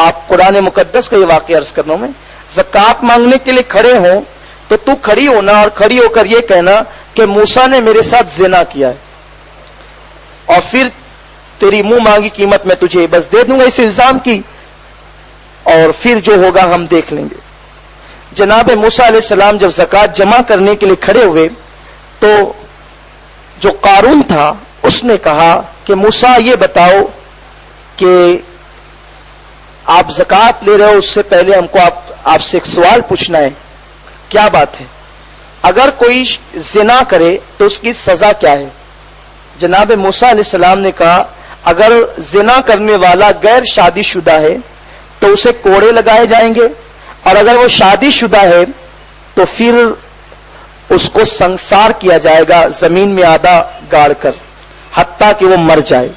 آپ قرآن مقدس کا یہ واقعہ عرض کرنا میں، زکوٰۃ مانگنے کے لیے کھڑے ہوں تو تو کھڑی ہونا اور کھڑی ہو کر یہ کہنا کہ موسیٰ نے میرے ساتھ زنا کیا ہے، اور پھر تیری منہ مانگی قیمت میں تجھے بس دے دوں گا اس الزام کی، اور پھر جو ہوگا ہم دیکھ لیں گے۔ جناب موسیٰ علیہ السلام جب زکوٰۃ جمع کرنے کے لیے کھڑے ہوئے تو جو قارون تھا اس نے کہا کہ موسیٰ یہ بتاؤ کہ آپ زکوٰۃ لے رہے ہو، اس سے پہلے ہم کو آپ سے ایک سوال پوچھنا ہے، کیا بات ہے؟ اگر کوئی زنا کرے تو اس کی سزا کیا ہے؟ جناب موسیٰ علیہ السلام نے کہا اگر زنا کرنے والا غیر شادی شدہ ہے تو اسے کوڑے لگائے جائیں گے، اور اگر وہ شادی شدہ ہے تو پھر اس کو سنسار کیا جائے گا زمین میں آدھا گاڑ کر حتیٰ کہ وہ مر جائے۔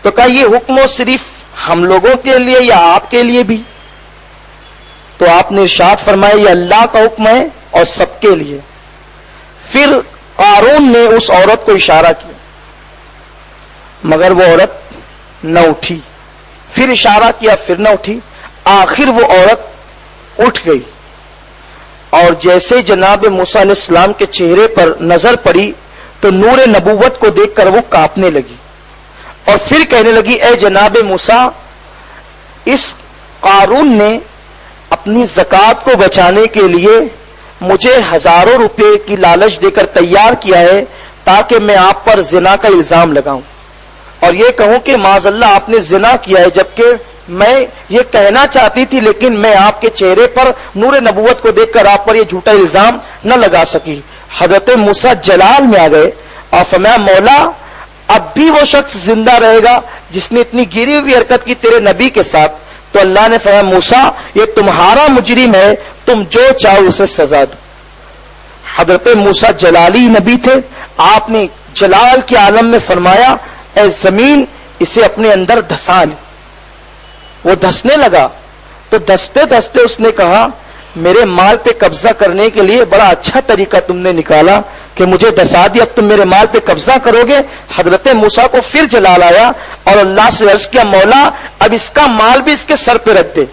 تو کہا یہ حکم صرف ہم لوگوں کے لیے یا آپ کے لیے بھی؟ تو آپ نے ارشاد فرمایا یہ اللہ کا حکم ہے اور سب کے لیے۔ پھر قارون نے اس عورت کو اشارہ کیا مگر وہ عورت نہ اٹھی، پھر اشارہ کیا پھر نہ اٹھی، آخر وہ عورت اٹھ گئی، اور جیسے جناب موسیٰ علیہ السلام کے چہرے پر نظر پڑی تو نور نبوت کو دیکھ کر وہ کانپنے لگی اور پھر کہنے لگی اے جناب موسیٰ، اس قارون نے اپنی زکوٰۃ کو بچانے کے لیے مجھے ہزاروں روپے کی لالچ دے کر تیار کیا ہے تاکہ میں آپ پر زنا کا الزام لگاؤں اور یہ کہوں کہ معاذ اللہ آپ نے زنا کیا ہے، جبکہ میں یہ کہنا چاہتی تھی لیکن میں آپ کے چہرے پر نور نبوت کو دیکھ کر آپ پر یہ جھوٹا الزام نہ لگا سکی۔ حضرت موسیٰ جلال میں آ گئے اور فرمایا مولا اب بھی وہ شخص زندہ رہے گا جس نے اتنی گری ہوئی حرکت کی تیرے نبی کے ساتھ، تو اللہ نے فرمایا موسیٰ یہ تمہارا مجرم ہے، تم جو چاہو اسے سزا دو۔ حضرت موسیٰ جلالی نبی تھے، آپ نے جلال کے عالم میں فرمایا اے زمین اسے اپنے اندر دھسا لے۔ وہ دھسنے لگا تو دھستے دھستے اس نے کہا میرے مال پہ قبضہ کرنے کے لیے بڑا اچھا طریقہ تم نے نکالا کہ مجھے دھسا دیا، اب تم میرے مال پہ قبضہ کرو گے۔ حضرت موسیٰ کو پھر جلال آیا اور اللہ سے عرض کیا مولا اب اس کا مال بھی اس کے سر پہ رکھ دے۔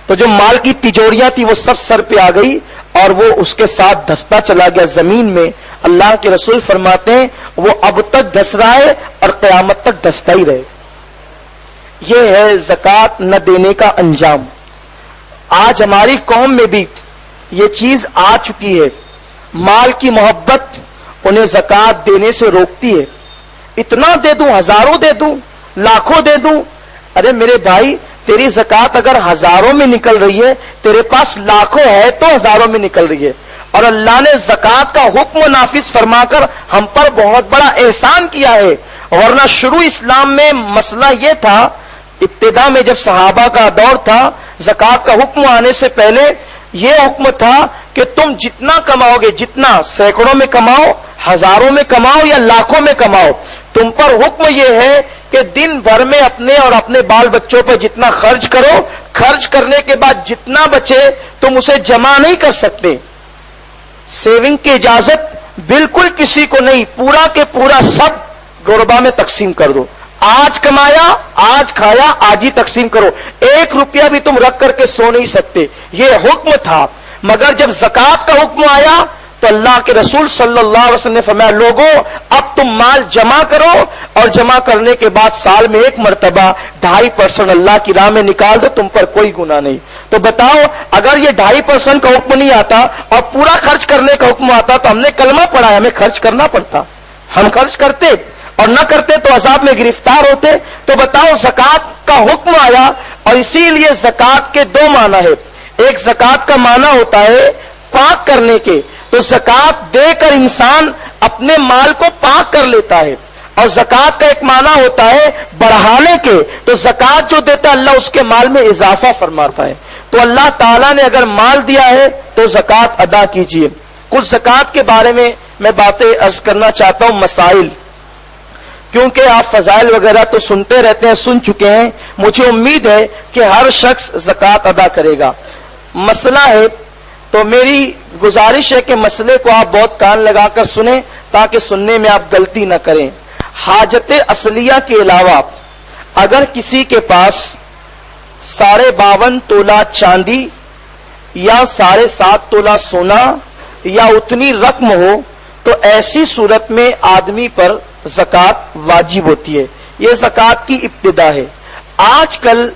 تو جو مال کی تجوریاں تھی وہ سب سر پہ آ گئی اور وہ اس کے ساتھ دھستا چلا گیا زمین میں۔ اللہ کے رسول فرماتے ہیں وہ اب تک دھس رہا ہے اور قیامت تک دھستا ہی رہے۔ یہ ہے زکوٰۃ نہ دینے کا انجام۔ آج ہماری قوم میں بھی یہ چیز آ چکی ہے، مال کی محبت انہیں زکوٰۃ دینے سے روکتی ہے۔ اتنا دے دوں، ہزاروں دے دوں، لاکھوں دے دوں، ارے میرے بھائی تیری زکوٰۃ اگر ہزاروں میں نکل رہی ہے، تیرے پاس لاکھوں ہے تو ہزاروں میں نکل رہی ہے، اور اللہ نے زکوٰۃ کا حکم نافذ فرما کر ہم پر بہت بڑا احسان کیا ہے۔ ورنہ شروع اسلام میں مسئلہ یہ تھا، ابتدا میں جب صحابہ کا دور تھا زکوٰۃ کا حکم آنے سے پہلے یہ حکم تھا کہ تم جتنا کماؤ گے، جتنا سینکڑوں میں کماؤ، ہزاروں میں کماؤ یا لاکھوں میں کماؤ، تم پر حکم یہ ہے کہ دن بھر میں اپنے اور اپنے بال بچوں پر جتنا خرچ کرو، خرچ کرنے کے بعد جتنا بچے تم اسے جمع نہیں کر سکتے۔ سیونگ کی اجازت بالکل کسی کو نہیں، پورا کے پورا سب غربا میں تقسیم کر دو۔ آج کمایا، آج کھایا، آج ہی تقسیم کرو، 1 روپیہ بھی تم رکھ کر کے سو نہیں سکتے، یہ حکم تھا۔ مگر جب زکوٰۃ کا حکم آیا تو اللہ کے رسول صلی اللہ علیہ وسلم نے فرمایا لوگوں اب تم مال جمع کرو، اور جمع کرنے کے بعد سال میں 1 مرتبہ 2.5% اللہ کی راہ میں نکال دو، تم پر کوئی گناہ نہیں۔ تو بتاؤ اگر یہ 2.5% کا حکم نہیں آتا اور پورا خرچ کرنے کا حکم آتا تو ہم نے کلمہ پڑھا ہے، ہمیں خرچ کرنا پڑتا، ہم خرچ کرتے اور نہ کرتے تو عذاب میں گرفتار ہوتے۔ تو بتاؤ زکوٰۃ کا حکم آیا، اور اسی لیے زکوٰۃ کے 2 معنی ہے۔ ایک زکوٰۃ کا معنی ہوتا ہے پاک کرنے کے، تو زکوٰۃ دے کر انسان اپنے مال کو پاک کر لیتا ہے، اور زکوٰۃ کا ایک معنی ہوتا ہے بڑھانے کے، تو زکوٰۃ جو دیتا ہے اللہ اس کے مال میں اضافہ فرماتا ہے۔ تو اللہ تعالیٰ نے اگر مال دیا ہے تو زکوٰۃ ادا کیجیے۔ کچھ زکوٰۃ کے بارے میں باتیں عرض کرنا چاہتا ہوں، مسائل، کیونکہ آپ فضائل وغیرہ تو سنتے رہتے ہیں، سن چکے ہیں، مجھے امید ہے کہ ہر شخص زکوٰۃ ادا کرے گا۔ مسئلہ ہے تو میری گزارش ہے کہ مسئلے کو آپ بہت کان لگا کر سنیں تاکہ سننے میں آپ غلطی نہ کریں۔ حاجت اصلیہ کے علاوہ اگر کسی کے پاس 52.5 تولہ چاندی یا 7.5 تولہ سونا یا اتنی رقم ہو تو ایسی صورت میں آدمی پر زکوٰۃ واجب ہوتی ہے۔ یہ زکوٰۃ کی ابتدا ہے۔ آج کل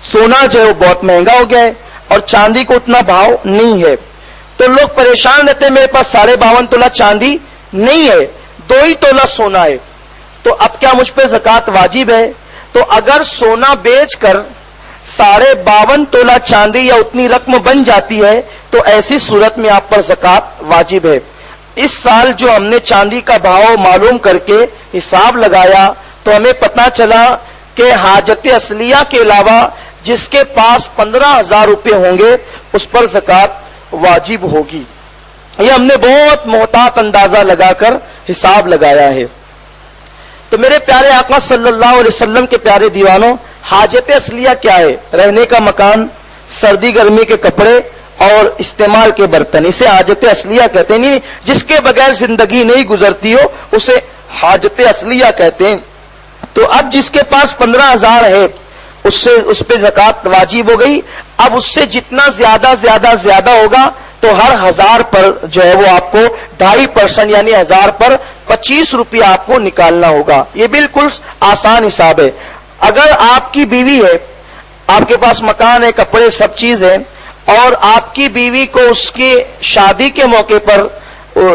سونا جو ہے وہ بہت مہنگا ہو گیا ہے اور چاندی کو اتنا بھاؤ نہیں ہے، تو لوگ پریشان رہتے ہیں میرے پاس 52.5 تولہ چاندی نہیں ہے، 2 ہی تولہ سونا ہے، تو اب کیا مجھ پہ زکوٰۃ واجب ہے؟ تو اگر سونا بیچ کر 52.5 تولہ چاندی یا اتنی رقم بن جاتی ہے تو ایسی صورت میں آپ پر زکوٰۃ واجب ہے۔ اس سال جو ہم نے چاندی کا بھاؤ معلوم کر کے حساب لگایا تو ہمیں پتہ چلا کہ حاجت اصلیہ کے علاوہ جس کے پاس 15,000 روپے ہوں گے اس پر زکوٰۃ واجب ہوگی۔ یہ ہم نے بہت محتاط اندازہ لگا کر حساب لگایا ہے۔ تو میرے پیارے آقا صلی اللہ علیہ وسلم کے پیارے دیوانوں، حاجت اصلیہ کیا ہے؟ رہنے کا مکان، سردی گرمی کے کپڑے اور استعمال کے برتن، اسے حاجت اصلیہ کہتے ہیں۔ نہیں جس کے بغیر زندگی نہیں گزرتی ہو اسے حاجت اصلیہ کہتے ہیں۔ تو اب جس کے پاس 15,000 ہے اس پہ زکوٰۃ واجب ہو گئی۔ اب اس سے جتنا زیادہ ہوگا تو ہر 1000 پر جو ہے وہ آپ کو 2.5% یعنی 1000 پر 25 روپیہ آپ کو نکالنا ہوگا۔ یہ بالکل آسان حساب ہے۔ اگر آپ کی بیوی ہے، آپ کے پاس مکان ہے، کپڑے سب چیز ہے، اور آپ کی بیوی کو اس کی شادی کے موقع پر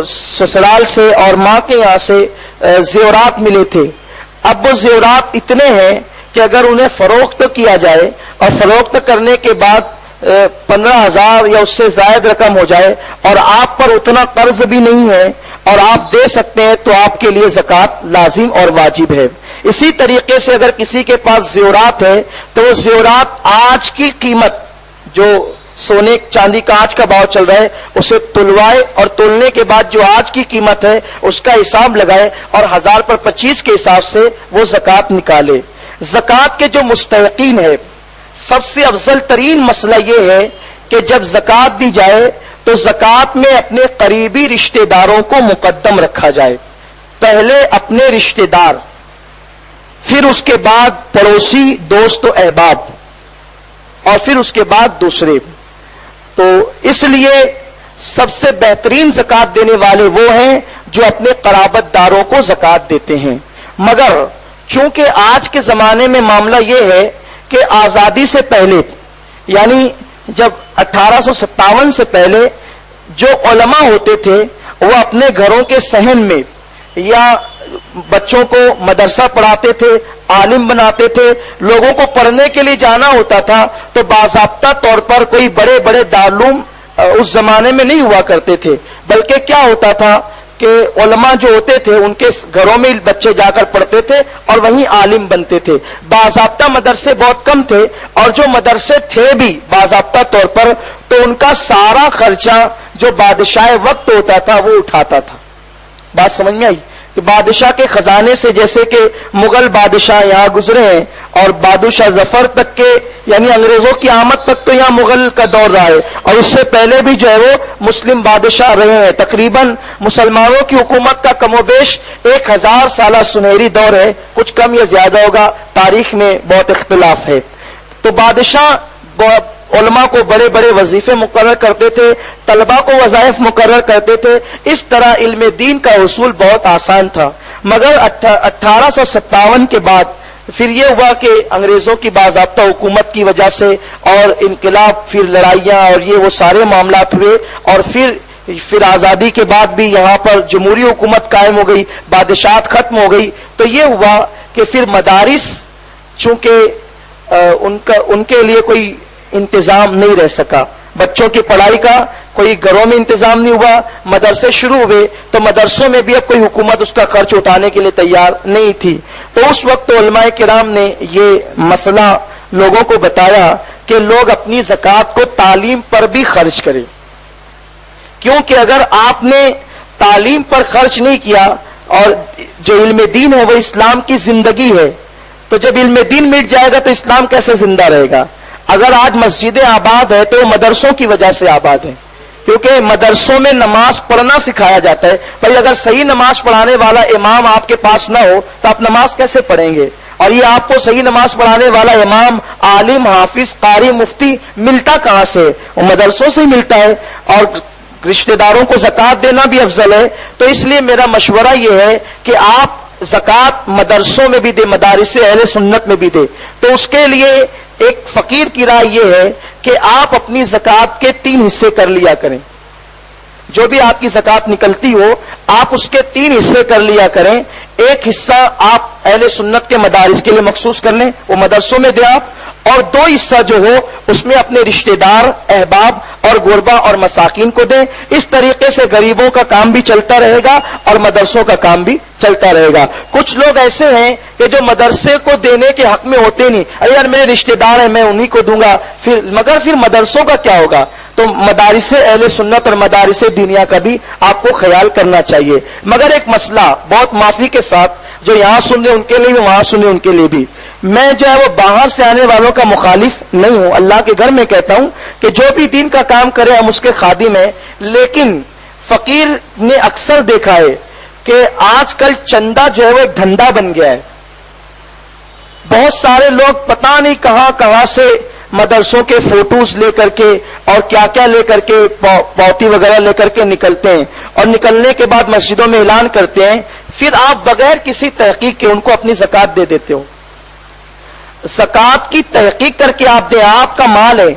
سسرال سے اور ماں کے یہاں سے زیورات ملے تھے، اب وہ زیورات اتنے ہیں کہ اگر انہیں فروخت کیا جائے اور فروخت کرنے کے بعد 15,000 یا اس سے زائد رقم ہو جائے اور آپ پر اتنا قرض بھی نہیں ہے اور آپ دے سکتے ہیں تو آپ کے لیے زکوٰۃ لازم اور واجب ہے۔ اسی طریقے سے اگر کسی کے پاس زیورات ہے تو وہ زیورات آج کی قیمت جو سونے چاندی کا آج کا بھاؤ چل رہا ہے اسے تلوائے، اور تولنے کے بعد جو آج کی قیمت ہے اس کا حساب لگائے اور 1000 پر 25 کے حساب سے وہ زکوٰۃ نکالے۔ زکوٰۃ کے جو مستحقین ہے، سب سے افضل ترین مسئلہ یہ ہے کہ جب زکوٰۃ دی جائے تو زکوٰۃ میں اپنے قریبی رشتہ داروں کو مقدم رکھا جائے۔ پہلے اپنے رشتہ دار، پھر اس کے بعد پڑوسی، دوست و احباب، اور پھر اس کے بعد دوسرے۔ تو اس لیے سب سے بہترین زکوٰۃ دینے والے وہ ہیں جو اپنے قرابت داروں کو زکوٰۃ دیتے ہیں۔ مگر چونکہ آج کے زمانے میں معاملہ یہ ہے کہ آزادی سے پہلے، یعنی جب 1857 سے پہلے جو علماء ہوتے تھے وہ اپنے گھروں کے صحن میں یا بچوں کو مدرسہ پڑھاتے تھے، عالم بناتے تھے، لوگوں کو پڑھنے کے لیے جانا ہوتا تھا تو باضابطہ طور پر کوئی بڑے بڑے دارالعلوم اس زمانے میں نہیں ہوا کرتے تھے، بلکہ کیا ہوتا تھا کہ علماء جو ہوتے تھے ان کے گھروں میں بچے جا کر پڑھتے تھے اور وہیں عالم بنتے تھے۔ باضابطہ مدرسے بہت کم تھے، اور جو مدرسے تھے بھی باضابطہ طور پر تو ان کا سارا خرچہ جو بادشاہ وقت ہوتا تھا وہ اٹھاتا تھا۔ بات سمجھ میں آئی کہ بادشاہ کے خزانے سے، جیسے کہ مغل بادشاہ یہاں گزرے ہیں اور بادشاہ ظفر تک کے، یعنی انگریزوں کی آمد تک تو یہاں مغل کا دور رہا ہے، اور اس سے پہلے بھی جو ہے وہ مسلم بادشاہ رہے ہیں۔ تقریباً مسلمانوں کی حکومت کا کم و بیش 1000 سالہ سنہری دور ہے، کچھ کم یا زیادہ ہوگا، تاریخ میں بہت اختلاف ہے۔ تو بادشاہ علماء کو بڑے بڑے وظیفے مقرر کرتے تھے، طلباء کو وظائف مقرر کرتے تھے، اس طرح علم دین کا حصول بہت آسان تھا۔ مگر 1857 کے بعد پھر یہ ہوا کہ انگریزوں کی باضابطہ حکومت کی وجہ سے اور انقلاب، پھر لڑائیاں اور یہ وہ سارے معاملات ہوئے، اور پھر آزادی کے بعد بھی یہاں پر جمہوری حکومت قائم ہو گئی، بادشاہت ختم ہو گئی۔ تو یہ ہوا کہ پھر مدارس، چونکہ ان کے لیے کوئی انتظام نہیں رہ سکا، بچوں کی پڑھائی کا کوئی گھروں میں انتظام نہیں ہوا، مدرسے شروع ہوئے تو مدرسوں میں بھی اب کوئی حکومت اس کا خرچ اٹھانے کے لیے تیار نہیں تھی۔ تو اس وقت علماء کرام نے یہ مسئلہ لوگوں کو بتایا کہ لوگ اپنی زکوٰۃ کو تعلیم پر بھی خرچ کریں، کیونکہ اگر آپ نے تعلیم پر خرچ نہیں کیا، اور جو علم دین ہے وہ اسلام کی زندگی ہے، تو جب علم دین مٹ جائے گا تو اسلام کیسے زندہ رہے گا؟ اگر آج مسجدیں آباد ہے تو مدرسوں کی وجہ سے آباد ہے، کیونکہ مدرسوں میں نماز پڑھنا سکھایا جاتا ہے۔ بھائی اگر صحیح نماز پڑھانے والا امام آپ کے پاس نہ ہو تو آپ نماز کیسے پڑھیں گے؟ اور یہ آپ کو صحیح نماز پڑھانے والا امام، عالم، حافظ، قاری، مفتی ملتا کہاں سے؟ وہ مدرسوں سے ہی ملتا ہے۔ اور رشتہ داروں کو زکوٰۃ دینا بھی افضل ہے، تو اس لیے میرا مشورہ یہ ہے کہ آپ زکوٰۃ مدرسوں میں بھی دے، مدارس اہل سنت میں بھی دے۔ تو اس کے لیے ایک فقیر کی رائے یہ ہے کہ آپ اپنی زکوٰۃ کے 3 حصے کر لیا کریں۔ جو بھی آپ کی زکوٰۃ نکلتی ہو آپ اس کے 3 حصے کر لیا کریں۔ ایک حصہ آپ اہل سنت کے مدارس کے لیے مخصوص کر لیں، وہ مدرسوں میں دیں آپ، اور 2 حصہ جو ہو اس میں اپنے رشتہ دار، احباب اور غربا اور مساکین کو دیں۔ اس طریقے سے غریبوں کا کام بھی چلتا رہے گا اور مدرسوں کا کام بھی چلتا رہے گا۔ کچھ لوگ ایسے ہیں کہ جو مدرسے کو دینے کے حق میں ہوتے نہیں، ارے یار میرے رشتہ دار ہیں میں انہی کو دوں گا، مگر پھر مدرسوں کا کیا ہوگا؟ تو مدارس اہل سنت اور مدارس دینیا کا بھی آپ کو خیال کرنا چاہیے۔ مگر ایک مسئلہ بہت معافی کے ساتھ، جو یہاں سن رہے ان کے لیے بھی، وہاں سنے ان کے لیے بھی، میں جو ہے وہ باہر سے آنے والوں کا مخالف نہیں ہوں، اللہ کے گھر میں کہتا ہوں کہ جو بھی دین کا کام کرے ہم اس کے خادم ہیں، لیکن فقیر نے اکثر دیکھا ہے کہ آج کل چندہ جو ہے وہ ایک دھندا بن گیا ہے۔ بہت سارے لوگ پتہ نہیں کہاں کہاں سے مدرسوں کے فوٹوز لے کر کے اور کیا کیا لے کر کے، پوتی وغیرہ لے کر کے نکلتے ہیں، اور نکلنے کے بعد مسجدوں میں اعلان کرتے ہیں، پھر آپ بغیر کسی تحقیق کے ان کو اپنی زکوٰۃ دے دیتے ہو۔ زکوٰۃ کی تحقیق کر کے آپ دیں، آپ کا مال ہے،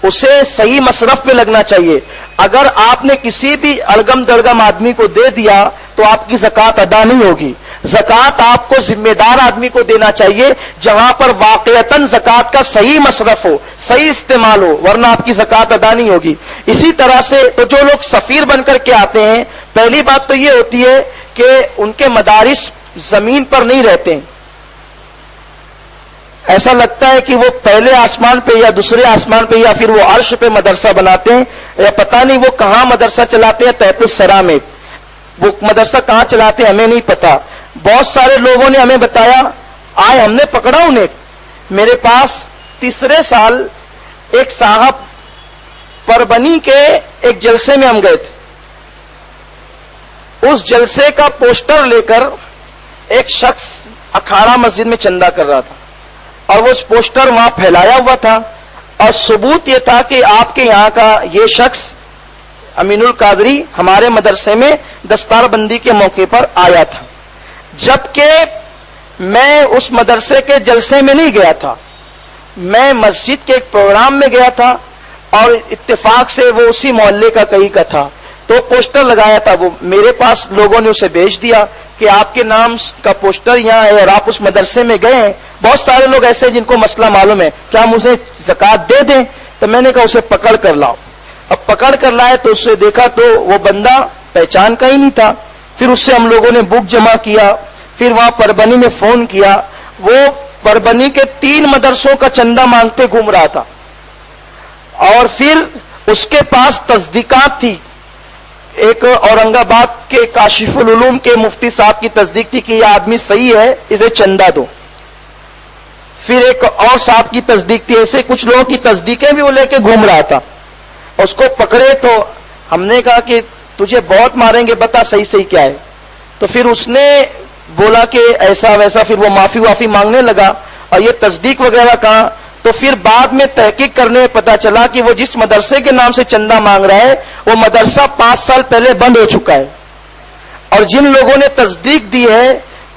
اسے صحیح مصرف پہ لگنا چاہیے۔ اگر آپ نے کسی بھی اڑگم دڑگم آدمی کو دے دیا تو آپ کی زکوٰۃ ادا نہیں ہوگی. زکوٰۃ آپ کو ذمہ دار آدمی کو دینا چاہیے جہاں پر واقعتاً زکوٰۃ کا صحیح مصرف ہو, صحیح استعمال ہو, ورنہ آپ کی زکوٰۃ ادا نہیں ہوگی. اسی طرح سے تو جو لوگ سفیر بن کر کے آتے ہیں, پہلی بات تو یہ ہوتی ہے کہ ان کے مدارس زمین پر نہیں رہتے ہیں. ایسا لگتا ہے کہ وہ پہلے آسمان پہ یا دوسرے آسمان پہ یا پھر وہ عرش پہ مدرسہ بناتے ہیں, یا پتہ نہیں وہ کہاں مدرسہ چلاتے ہیں تحت الثری میں. وہ مدرسہ کہاں چلاتے ہیں ہمیں نہیں پتا. بہت سارے لوگوں نے ہمیں بتایا, آئے ہم نے پکڑا انہیں. میرے پاس تیسرے سال ایک صاحب پربنی کے ایک جلسے میں ہم گئے تھے. اس جلسے کا پوسٹر لے کر ایک شخص اکھاڑا مسجد میں چندہ کر رہا تھا, اور وہ پوسٹر وہاں پھیلایا ہوا تھا, اور ثبوت یہ تھا کہ آپ کے یہاں کا یہ شخص امین القادری ہمارے مدرسے میں دستار بندی کے موقع پر آیا تھا. جبکہ میں اس مدرسے کے جلسے میں نہیں گیا تھا, میں مسجد کے ایک پروگرام میں گیا تھا, اور اتفاق سے وہ اسی محلے کا کہیں کا تھا. تو پوسٹر لگایا تھا, وہ میرے پاس لوگوں نے اسے بھیج دیا کہ آپ کے نام کا پوسٹر یہاں ہے اور آپ اس مدرسے میں گئے ہیں. بہت سارے لوگ ایسے جن کو مسئلہ معلوم ہے, کیا ہم اسے زکوٰۃ دے دیں؟ تو میں نے کہا اسے پکڑ کر لاؤ. اب پکڑ کر لائے تو اسے دیکھا تو وہ بندہ پہچان کا ہی نہیں تھا. پھر اس سے ہم لوگوں نے بک جمع کیا, پھر وہاں پربنی میں فون کیا. وہ پربنی کے 3 مدرسوں کا چندہ مانگتے گھوم رہا تھا, اور پھر اس کے پاس تصدیقات تھی. ایک اورنگ آباد کے کاشف العلوم کے مفتی صاحب کی تصدیق تھی کہ یہ آدمی صحیح ہے, اسے چندہ دو. پھر ایک اور صاحب کی تصدیق تھی. ایسے کچھ لوگوں کی تصدیقیں بھی وہ لے کے گھوم رہا تھا. اس کو پکڑے تو ہم نے کہا کہ تجھے بہت ماریں گے, بتا صحیح صحیح کیا ہے. تو پھر اس نے بولا کہ ایسا ویسا, پھر وہ معافی وافی مانگنے لگا, اور یہ تصدیق وغیرہ کہاں. تو پھر بعد میں تحقیق کرنے میں پتا چلا کہ وہ جس مدرسے کے نام سے چندہ مانگ رہا ہے وہ مدرسہ 5 سال پہلے بند ہو چکا ہے, اور جن لوگوں نے تصدیق دی ہے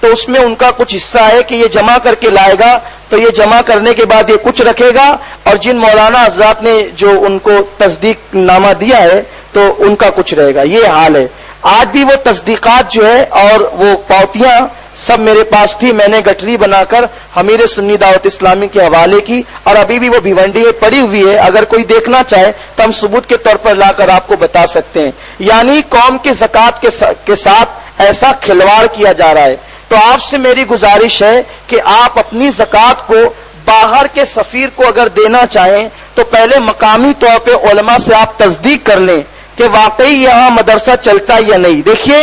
تو اس میں ان کا کچھ حصہ ہے کہ یہ جمع کر کے لائے گا, تو یہ جمع کرنے کے بعد یہ کچھ رکھے گا, اور جن مولانا حضرات نے جو ان کو تصدیق نامہ دیا ہے تو ان کا کچھ رہے گا. یہ حال ہے. آج بھی وہ تصدیقات جو ہے اور وہ پاوتیاں سب میرے پاس تھی. میں نے گٹری بنا کر امیر سنی دعوت اسلامی کے حوالے کی, اور ابھی بھی وہ بھیونڈی میں پڑی ہوئی ہے. اگر کوئی دیکھنا چاہے تو ہم ثبوت کے طور پر لا کر آپ کو بتا سکتے ہیں. یعنی قوم کی زکوٰۃ کے ساتھ ایسا کھلواڑ کیا جا رہا ہے. تو آپ سے میری گزارش ہے کہ آپ اپنی زکوٰۃ کو باہر کے سفیر کو اگر دینا چاہیں تو پہلے مقامی طور پہ علماء سے آپ تصدیق کر لیں کہ واقعی یہاں مدرسہ چلتا یا نہیں. دیکھیے,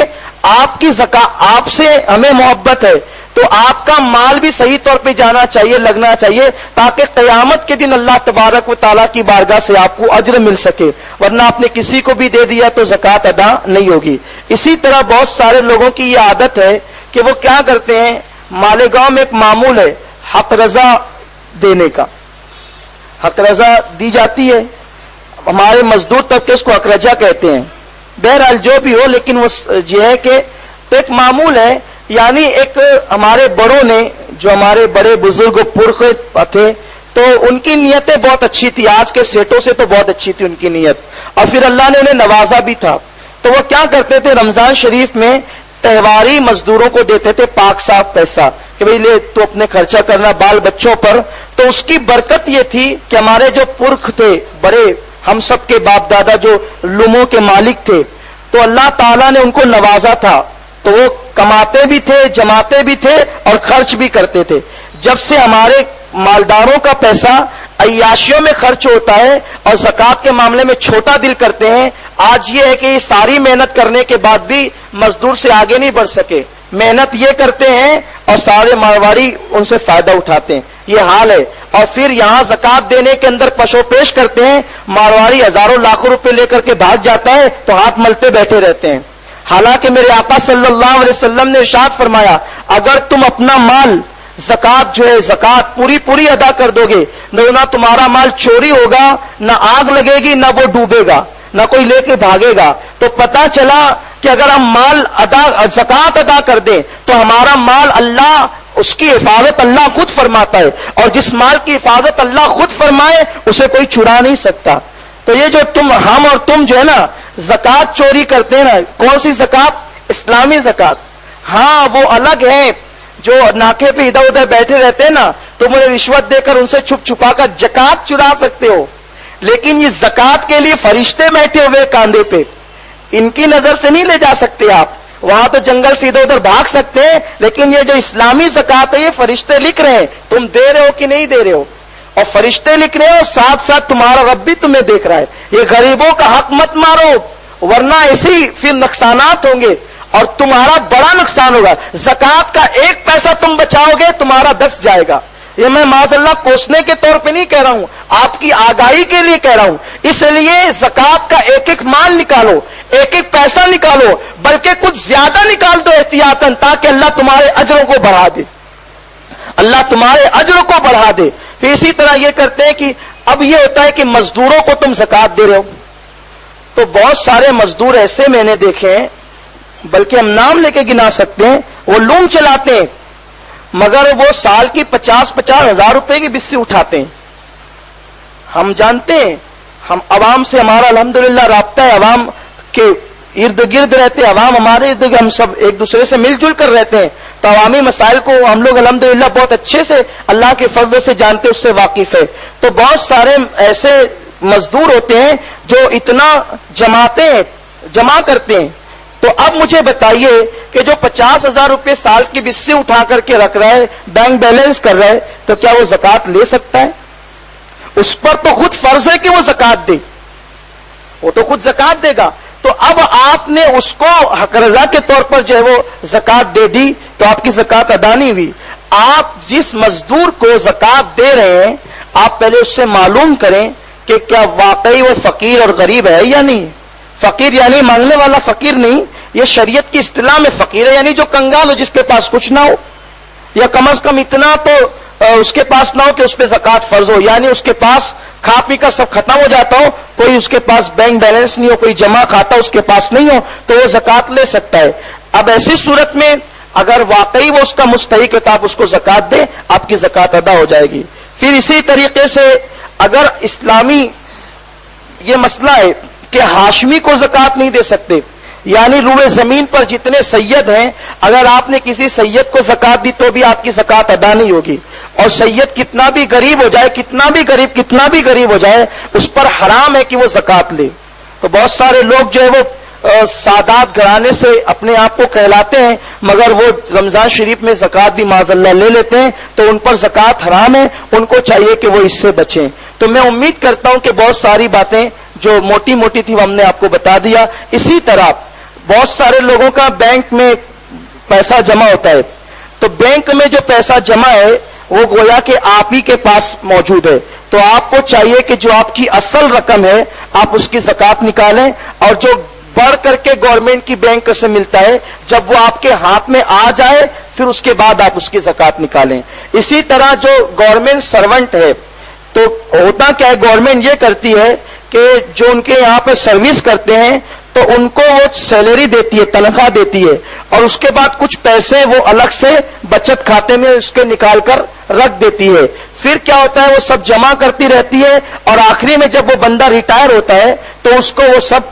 آپ کی آپ سے ہمیں محبت ہے تو آپ کا مال بھی صحیح طور پہ جانا چاہیے, لگنا چاہیے, تاکہ قیامت کے دن اللہ تبارک و تعالیٰ کی بارگاہ سے آپ کو اجر مل سکے. ورنہ آپ نے کسی کو بھی دے دیا تو زکوٰۃ ادا نہیں ہوگی. اسی طرح بہت سارے لوگوں کی یہ عادت ہے کہ وہ کیا کرتے ہیں, مالیگاؤں میں ایک معمول ہے حق رضا دینے کا. حق رضا دی جاتی ہے, ہمارے مزدور طبقے اس کو اکرجا کہتے ہیں. بہرحال جو بھی ہو, لیکن وہ یہ ہے کہ ایک معمول ہے. یعنی ایک ہمارے بڑوں نے, جو ہمارے بڑے بزرگ پرخ تھے, تو ان کی نیتیں بہت اچھی تھی. آج کے سیٹوں سے تو بہت اچھی تھی ان کی نیت, اور پھر اللہ نے انہیں نوازا بھی تھا. تو وہ کیا کرتے تھے, رمضان شریف میں تہواری مزدوروں کو دیتے تھے پاک صاف پیسہ کہ بھئی لے تو اپنے خرچہ کرنا بال بچوں پر. تو اس کی برکت یہ تھی کہ ہمارے جو پرخ تھے, بڑے ہم سب کے باپ دادا جو لوموں کے مالک تھے, تو اللہ تعالیٰ نے ان کو نوازا تھا. تو وہ کماتے بھی تھے, جماتے بھی تھے, اور خرچ بھی کرتے تھے. جب سے ہمارے مالداروں کا پیسہ عیاشیوں میں خرچ ہوتا ہے اور زکوٰۃ کے معاملے میں چھوٹا دل کرتے ہیں, آج یہ ہے کہ یہ ساری محنت کرنے کے بعد بھی مزدور سے آگے نہیں بڑھ سکے. محنت یہ کرتے ہیں اور سارے مارواڑی ان سے فائدہ اٹھاتے ہیں. یہ حال ہے. اور پھر یہاں زکوٰۃ دینے کے اندر پشو پیش کرتے ہیں, مارواڑی ہزاروں لاکھوں روپے لے کر کے بھاگ جاتا ہے تو ہاتھ ملتے بیٹھے رہتے ہیں. حالانکہ میرے آقا صلی اللہ علیہ وسلم نے ارشاد فرمایا, اگر تم اپنا مال زکوٰۃ جو ہے زکوٰۃ پوری ادا کر دو گے, نہ تمہارا مال چوری ہوگا, نہ آگ لگے گی, نہ وہ ڈوبے گا, نہ کوئی لے کے بھاگے گا. تو پتا چلا کہ اگر ہم مال زکوٰۃ ادا کر دیں تو ہمارا مال اللہ, اس کی حفاظت اللہ خود فرماتا ہے, اور جس مال کی حفاظت اللہ خود فرمائے اسے کوئی چرا نہیں سکتا. تو یہ جو ہم اور تم جو ہے نا زکوٰۃ چوری کرتے ہیں نا, کون سی زکوٰۃ؟ اسلامی زکات. ہاں وہ الگ ہے جو ناکے پہ ادھر ادھر بیٹھے رہتے ہیں نا، تم انہیں رشوت دے کر ان سے چھپ چھپا کر زکات چرا سکتے ہو، لیکن یہ زکات کے لیے فرشتے بیٹھے ہوئے کاندھے پہ، ان کی نظر سے نہیں لے جا سکتے آپ. وہاں تو جنگل سے ادھر ادھر بھاگ سکتے ہیں، لیکن یہ جو اسلامی زکات ہے یہ فرشتے لکھ رہے ہیں تم دے رہے ہو کہ نہیں دے رہے ہو، اور فرشتے لکھ رہے ہو، ساتھ ساتھ تمہارا رب بھی تمہیں دیکھ رہا ہے. یہ غریبوں کا حق مت مارو، ورنہ ایسی پھر نقصانات ہوں گے اور تمہارا بڑا نقصان ہوگا. زکات کا 1 پیسہ تم بچاؤ گے، تمہارا 10 جائے گا. یہ میں معاذ اللہ کوسنے کے طور پہ نہیں کہہ رہا ہوں، آپ کی آگاہی کے لیے کہہ رہا ہوں. اس لیے زکات کا 1 مال نکالو، 1 پیسہ نکالو، بلکہ کچھ زیادہ نکال دو احتیاطاً، تاکہ اللہ تمہارے اجروں کو بڑھا دے، اللہ تمہارے اجروں کو بڑھا دے. پھر اسی طرح یہ کرتے ہیں کہ اب یہ ہوتا ہے کہ مزدوروں کو تم زکات دے رہے ہو، تو بہت سارے مزدور ایسے میں نے دیکھے ہیں، بلکہ ہم نام لے کے گنا سکتے ہیں، وہ لوم چلاتے ہیں، مگر وہ سال کی 50-50 ہزار روپے کی بسی اٹھاتے ہیں. ہم جانتے ہیں، ہم عوام سے ہمارا الحمدللہ رابطہ ہے، عوام کے ارد گرد رہتے ہیں، عوام ہمارے ارد گرد، ہم سب ایک دوسرے سے مل جل کر رہتے ہیں، تو عوامی مسائل کو ہم لوگ الحمدللہ بہت اچھے سے اللہ کے فضل سے جانتے، اس سے واقف ہے. تو بہت سارے ایسے مزدور ہوتے ہیں جو اتنا جمع کرتے ہیں. تو اب مجھے بتائیے کہ جو 50,000 روپے سال کی بسی اٹھا کر کے رکھ رہا ہے، بینک بیلنس کر رہا ہے، تو کیا وہ زکات لے سکتا ہے؟ اس پر تو خود فرض ہے کہ وہ زکات دے، وہ تو خود زکات دے گا. تو اب آپ نے اس کو حق رضا کے طور پر جو ہے وہ زکات دے دی، تو آپ کی زکات ادا نہیں ہوئی. آپ جس مزدور کو زکات دے رہے ہیں، آپ پہلے اس سے معلوم کریں کہ کیا واقعی وہ فقیر اور غریب ہے یا نہیں. فقیر یعنی مانگنے والا فقیر نہیں، یہ شریعت کی اصطلاح میں فقیر ہے یعنی جو کنگال ہو، جس کے پاس کچھ نہ ہو، یا کم از کم اتنا تو اس کے پاس نہ ہو کہ اس پہ زکات فرض ہو، یعنی اس کے پاس کھا پی کر سب ختم ہو جاتا ہو، کوئی اس کے پاس بینک بیلنس نہیں ہو، کوئی جمع کھاتا اس کے پاس نہیں ہو، تو وہ زکات لے سکتا ہے. اب ایسی صورت میں اگر واقعی وہ اس کا مستحق ہے تو آپ اس کو زکات دیں، آپ کی زکات ادا ہو جائے گی. پھر اسی طریقے سے اگر اسلامی یہ مسئلہ ہے کہ ہاشمی کو زکات نہیں دے سکتے، یعنی روئے زمین پر جتنے سید ہیں، اگر آپ نے کسی سید کو زکات دی تو بھی آپ کی زکات ادا نہیں ہوگی. اور سید کتنا بھی غریب ہو جائے، کتنا بھی غریب ہو جائے، اس پر حرام ہے کہ وہ زکات لے. تو بہت سارے لوگ جو ہے وہ سادات گھرانے سے اپنے آپ کو کہلاتے ہیں، مگر وہ رمضان شریف میں زکات بھی معاذ اللہ لے لیتے ہیں، تو ان پر زکات حرام ہے، ان کو چاہیے کہ وہ اس سے بچیں. تو میں امید کرتا ہوں کہ بہت ساری باتیں جو موٹی موٹی تھی وہ ہم نے آپ کو بتا دیا. اسی طرح بہت سارے لوگوں کا بینک میں پیسہ جمع ہوتا ہے، تو بینک میں جو پیسہ جمع ہے وہ گویا کہ آپ ہی کے پاس موجود ہے، تو آپ کو چاہیے کہ جو آپ کی اصل رقم ہے آپ اس کی زکات نکالیں، اور جو بڑھ کر کے گورنمنٹ کی بینک سے ملتا ہے جب وہ آپ کے ہاتھ میں آ جائے پھر اس کے بعد آپ اس کی زکات نکالیں. اسی طرح جو گورنمنٹ سرونٹ ہے، تو ہوتا کیا ہے، گورنمنٹ یہ کرتی ہے کہ جو ان کے یہاں پہ سروس کرتے ہیں تو ان کو وہ سیلری دیتی ہے، تنخواہ دیتی ہے، اور اس کے بعد کچھ پیسے وہ الگ سے بچت کھاتے میں اس کے نکال کر رکھ دیتی ہے. پھر کیا ہوتا ہے، وہ سب جمع کرتی رہتی ہے، اور آخری میں جب وہ بندہ ریٹائر ہوتا ہے تو اس کو وہ سب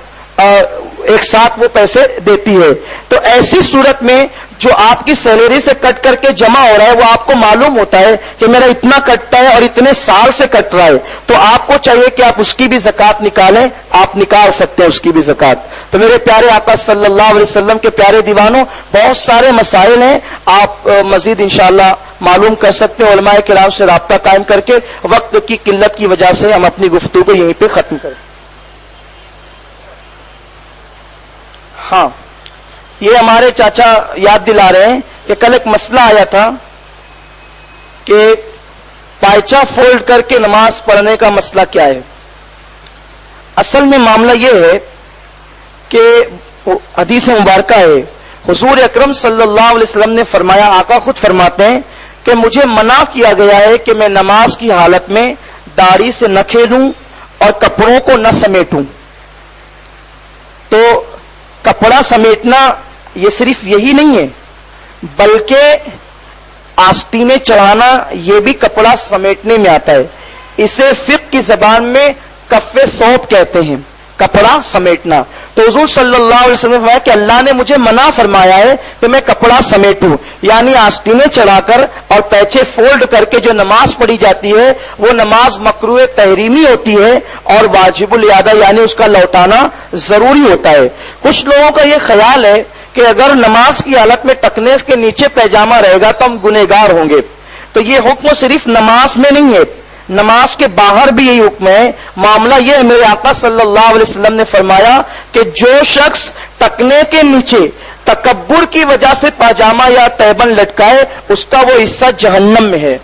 ایک ساتھ وہ پیسے دیتی ہے. تو ایسی صورت میں جو آپ کی سیلری سے کٹ کر کے جمع ہو رہا ہے وہ آپ کو معلوم ہوتا ہے کہ میرا اتنا کٹتا ہے اور اتنے سال سے کٹ رہا ہے، تو آپ کو چاہیے کہ آپ اس کی بھی زکات نکالیں، آپ نکال سکتے ہیں اس کی بھی زکات. تو میرے پیارے آقا صلی اللہ علیہ وسلم کے پیارے دیوانوں، بہت سارے مسائل ہیں، آپ مزید انشاءاللہ معلوم کر سکتے ہیں. علماء کرام سے رابطہ قائم کر کے وقت کی قلت کی وجہ سے ہم اپنی گفتگو کو یہیں پہ ختم کریں. ہاں، یہ ہمارے چاچا یاد دلا رہے ہیں کہ کل ایک مسئلہ آیا تھا کہ پائچہ فولڈ کر کے نماز پڑھنے کا مسئلہ کیا ہے. اصل میں معاملہ یہ ہے کہ حدیث مبارکہ ہے، حضور اکرم صلی اللہ علیہ وسلم نے فرمایا، آقا خود فرماتے ہیں کہ مجھے منع کیا گیا ہے کہ میں نماز کی حالت میں داڑھی سے نہ کھیلوں اور کپڑوں کو نہ سمیٹوں. تو کپڑا سمیٹنا یہ صرف یہی نہیں ہے، بلکہ آستینیں چڑھانا یہ بھی کپڑا سمیٹنے میں آتا ہے. اسے فقہ کی زبان میں کف ثوب کہتے ہیں، کپڑا سمیٹنا. تو حضور صلی اللہ علیہ وسلم نے فرمایا کہ اللہ نے مجھے منع فرمایا ہے کہ میں کپڑا سمیٹوں، یعنی آستینیں چڑھا کر اور پیچھے فولڈ کر کے جو نماز پڑھی جاتی ہے وہ نماز مکروہ تحریمی ہوتی ہے اور واجب الاعادہ یعنی اس کا لوٹانا ضروری ہوتا ہے۔ کچھ لوگوں کا یہ خیال ہے کہ اگر نماز کی حالت میں ٹکنے کے نیچے پیجامہ رہے گا تو ہم گنہگار ہوں گے، تو یہ حکم صرف نماز میں نہیں ہے، نماز کے باہر بھی یہی حکم ہے۔ معاملہ یہ ہے، میرے آقا صلی اللہ علیہ وسلم نے فرمایا کہ جو شخص ٹکنے کے نیچے تکبر کی وجہ سے پاجامہ یا تہبند لٹکائے اس کا وہ حصہ جہنم میں ہے۔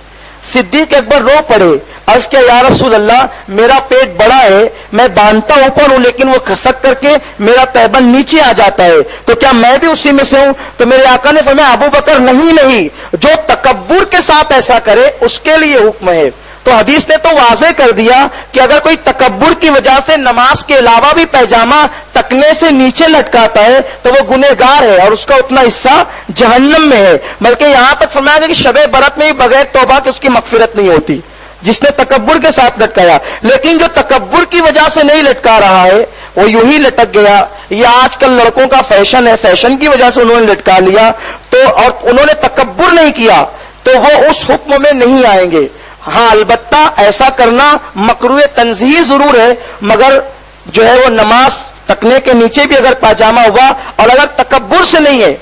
صدیق اکبر رو پڑے، عرض کیا یا رسول اللہ میرا پیٹ بڑا ہے، میں باندھتا اوپر ہوں لیکن وہ کھسک کر کے میرا تہبند نیچے آ جاتا ہے، تو کیا میں بھی اسی میں سے ہوں؟ تو میرے آقا نے فرمایا ابو بکر نہیں، جو تکبر کے ساتھ ایسا کرے اس کے لیے حکم ہے۔ تو حدیث نے تو واضح کر دیا کہ اگر کوئی تکبر کی وجہ سے نماز کے علاوہ بھی پیجامہ ٹکنے سے نیچے لٹکاتا ہے تو وہ گنہگار ہے اور اس کا اتنا حصہ جہنم میں ہے، بلکہ یہاں تک فرمایا گیا کہ شب برات میں بھی بغیر توبہ کے اس کی مغفرت نہیں ہوتی جس نے تکبر کے ساتھ لٹکایا۔ لیکن جو تکبر کی وجہ سے نہیں لٹکا رہا ہے وہ یوں ہی لٹک گیا، یہ آج کل لڑکوں کا فیشن ہے، فیشن کی وجہ سے انہوں نے لٹکا لیا تو اور انہوں نے تکبر نہیں کیا تو وہ اس حکم میں نہیں آئیں گے۔ ہاں البتہ ایسا کرنا مکروہ تنزیہی ضرور ہے، مگر جو ہے وہ نماز ٹکنے کے نیچے بھی اگر پاجامہ ہوا اور اگر تکبر سے نہیں ہے،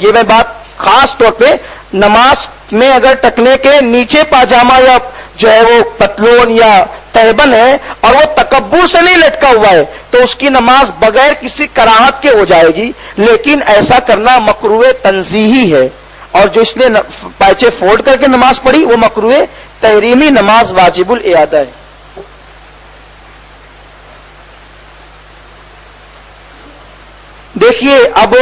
یہ میں بات خاص طور پہ نماز میں اگر ٹکنے کے نیچے پاجامہ یا جو ہے وہ پتلون یا تہبند ہے اور وہ تکبر سے نہیں لٹکا ہوا ہے تو اس کی نماز بغیر کسی کراہت کے ہو جائے گی، لیکن ایسا کرنا مکروہ تنزیہی ہے، اور جو اس نے پیچھے فولڈ کر کے نماز پڑھی وہ مکروہ تحریمی نماز واجب الاعادہ ہے۔ دیکھیے اب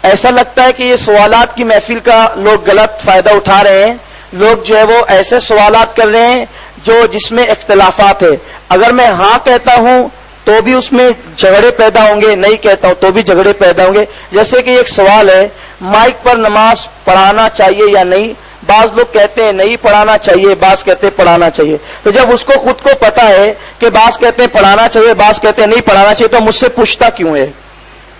ایسا لگتا ہے کہ یہ سوالات کی محفل کا لوگ غلط فائدہ اٹھا رہے ہیں، لوگ جو ہے وہ ایسے سوالات کر رہے ہیں جس میں اختلافات ہے۔ اگر میں ہاں کہتا ہوں تو بھی اس میں جھگڑے پیدا ہوں گے، نہیں کہتا ہوں تو بھی جھگڑے پیدا ہوں گے۔ جیسے کہ ایک سوال ہے مائک پر نماز پڑھانا چاہیے یا نہیں، بعض لوگ کہتے ہیں نہیں پڑھانا چاہیے، بعض کہتے ہیں پڑھانا چاہیے۔ تو جب اس کو خود کو پتا ہے کہ بعض کہتے ہیں پڑھانا چاہیے، بعض کہتے ہیں نہیں پڑھانا چاہیے، تو مجھ سے پوچھتا کیوں ہے؟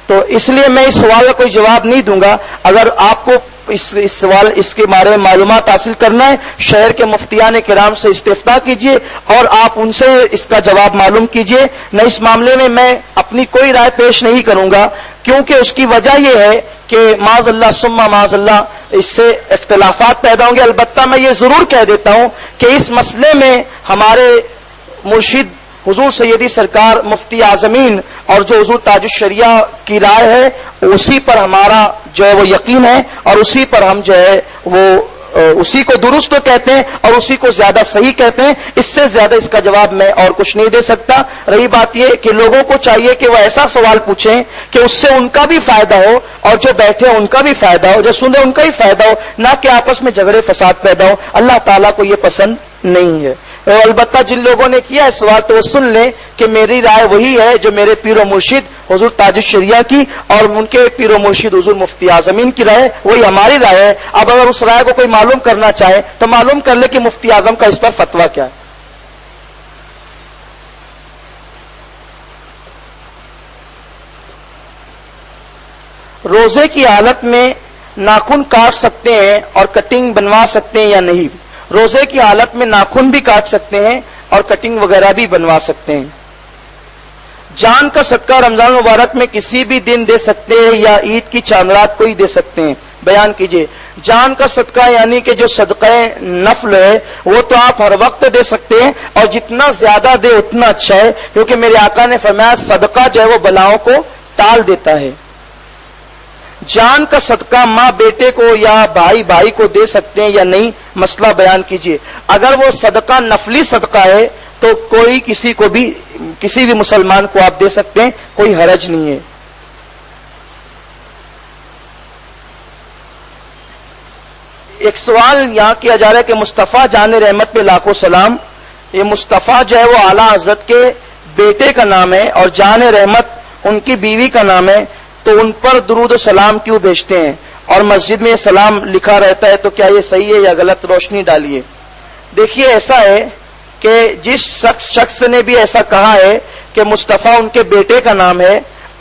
تو اس لیے میں اس سوال کا کوئی جواب نہیں دوں گا۔ اگر آپ کو اس کے بارے میں معلومات حاصل کرنا ہے، شہر کے مفتیان کرام سے استفتاء کیجئے اور آپ ان سے اس کا جواب معلوم کیجئے۔ نہ اس معاملے میں میں اپنی کوئی رائے پیش نہیں کروں گا، کیونکہ اس کی وجہ یہ ہے کہ معاذ اللہ ثم معاذ اللہ اس سے اختلافات پیدا ہوں گے۔ البتہ میں یہ ضرور کہہ دیتا ہوں کہ اس مسئلے میں ہمارے مرشد حضور سیدی سرکار مفتی اعظمین اور جو حضور تاج الشریعہ کی رائے ہے اسی پر ہمارا جو ہے وہ یقین ہے، اور اسی پر ہم جو ہے وہ اسی کو درست کہتے ہیں اور اسی کو زیادہ صحیح کہتے ہیں۔ اس سے زیادہ اس کا جواب میں اور کچھ نہیں دے سکتا۔ رہی بات یہ کہ لوگوں کو چاہیے کہ وہ ایسا سوال پوچھیں کہ اس سے ان کا بھی فائدہ ہو اور جو بیٹھے ان کا بھی فائدہ ہو، جو سنے ان کا بھی فائدہ ہو، نہ کہ آپس میں جھگڑے فساد پیدا ہو۔ اللہ تعالیٰ کو یہ پسند نہیں ہے۔ البتہ جن لوگوں نے کیا ہے سوال تو وہ سن لیں کہ میری رائے وہی ہے جو میرے پیر و مرشد حضور تاج الشریعہ کی اور ان کے پیر و مرشد حضور مفتی اعظمین کی رائے، وہی ہماری رائے ہے۔ اب اگر اس رائے کو کوئی معلوم کرنا چاہے تو معلوم کر لے کہ مفتی اعظم کا اس پر فتویٰ کیا ہے۔ روزے کی حالت میں ناخن کاٹ سکتے ہیں اور کٹنگ بنوا سکتے ہیں یا نہیں؟ روزے کی حالت میں ناخن بھی کاٹ سکتے ہیں اور کٹنگ وغیرہ بھی بنوا سکتے ہیں۔ جان کا صدقہ رمضان مبارک میں کسی بھی دن دے سکتے ہیں یا عید کی چاند رات کو ہی دے سکتے ہیں؟ بیان کیجئے۔ جان کا صدقہ یعنی کہ جو صدقہ نفل ہے وہ تو آپ ہر وقت دے سکتے ہیں اور جتنا زیادہ دے اتنا اچھا ہے، کیونکہ میرے آقا نے فرمایا صدقہ جو ہے وہ بلاؤں کو ٹال دیتا ہے۔ جان کا صدقہ ماں بیٹے کو یا بھائی بھائی کو دے سکتے ہیں یا نہیں؟ مسئلہ بیان کیجئے۔ اگر وہ صدقہ نفلی صدقہ ہے تو کوئی کسی بھی مسلمان کو آپ دے سکتے ہیں، کوئی حرج نہیں ہے۔ ایک سوال یہاں کیا جا رہا ہے کہ مصطفیٰ جان رحمت پہ لاکھوں سلام، یہ مصطفیٰ جو ہے وہ اعلیٰ حضرت کے بیٹے کا نام ہے اور جان رحمت ان کی بیوی کا نام ہے، تو ان پر درود و سلام کیوں بھیجتے ہیں اور مسجد میں سلام لکھا رہتا ہے؟ تو کیا یہ صحیح ہے یا غلط؟ روشنی ڈالیے۔ دیکھیے ایسا ہے کہ جس شخص نے بھی ایسا کہا ہے کہ مصطفیٰ ان کے بیٹے کا نام ہے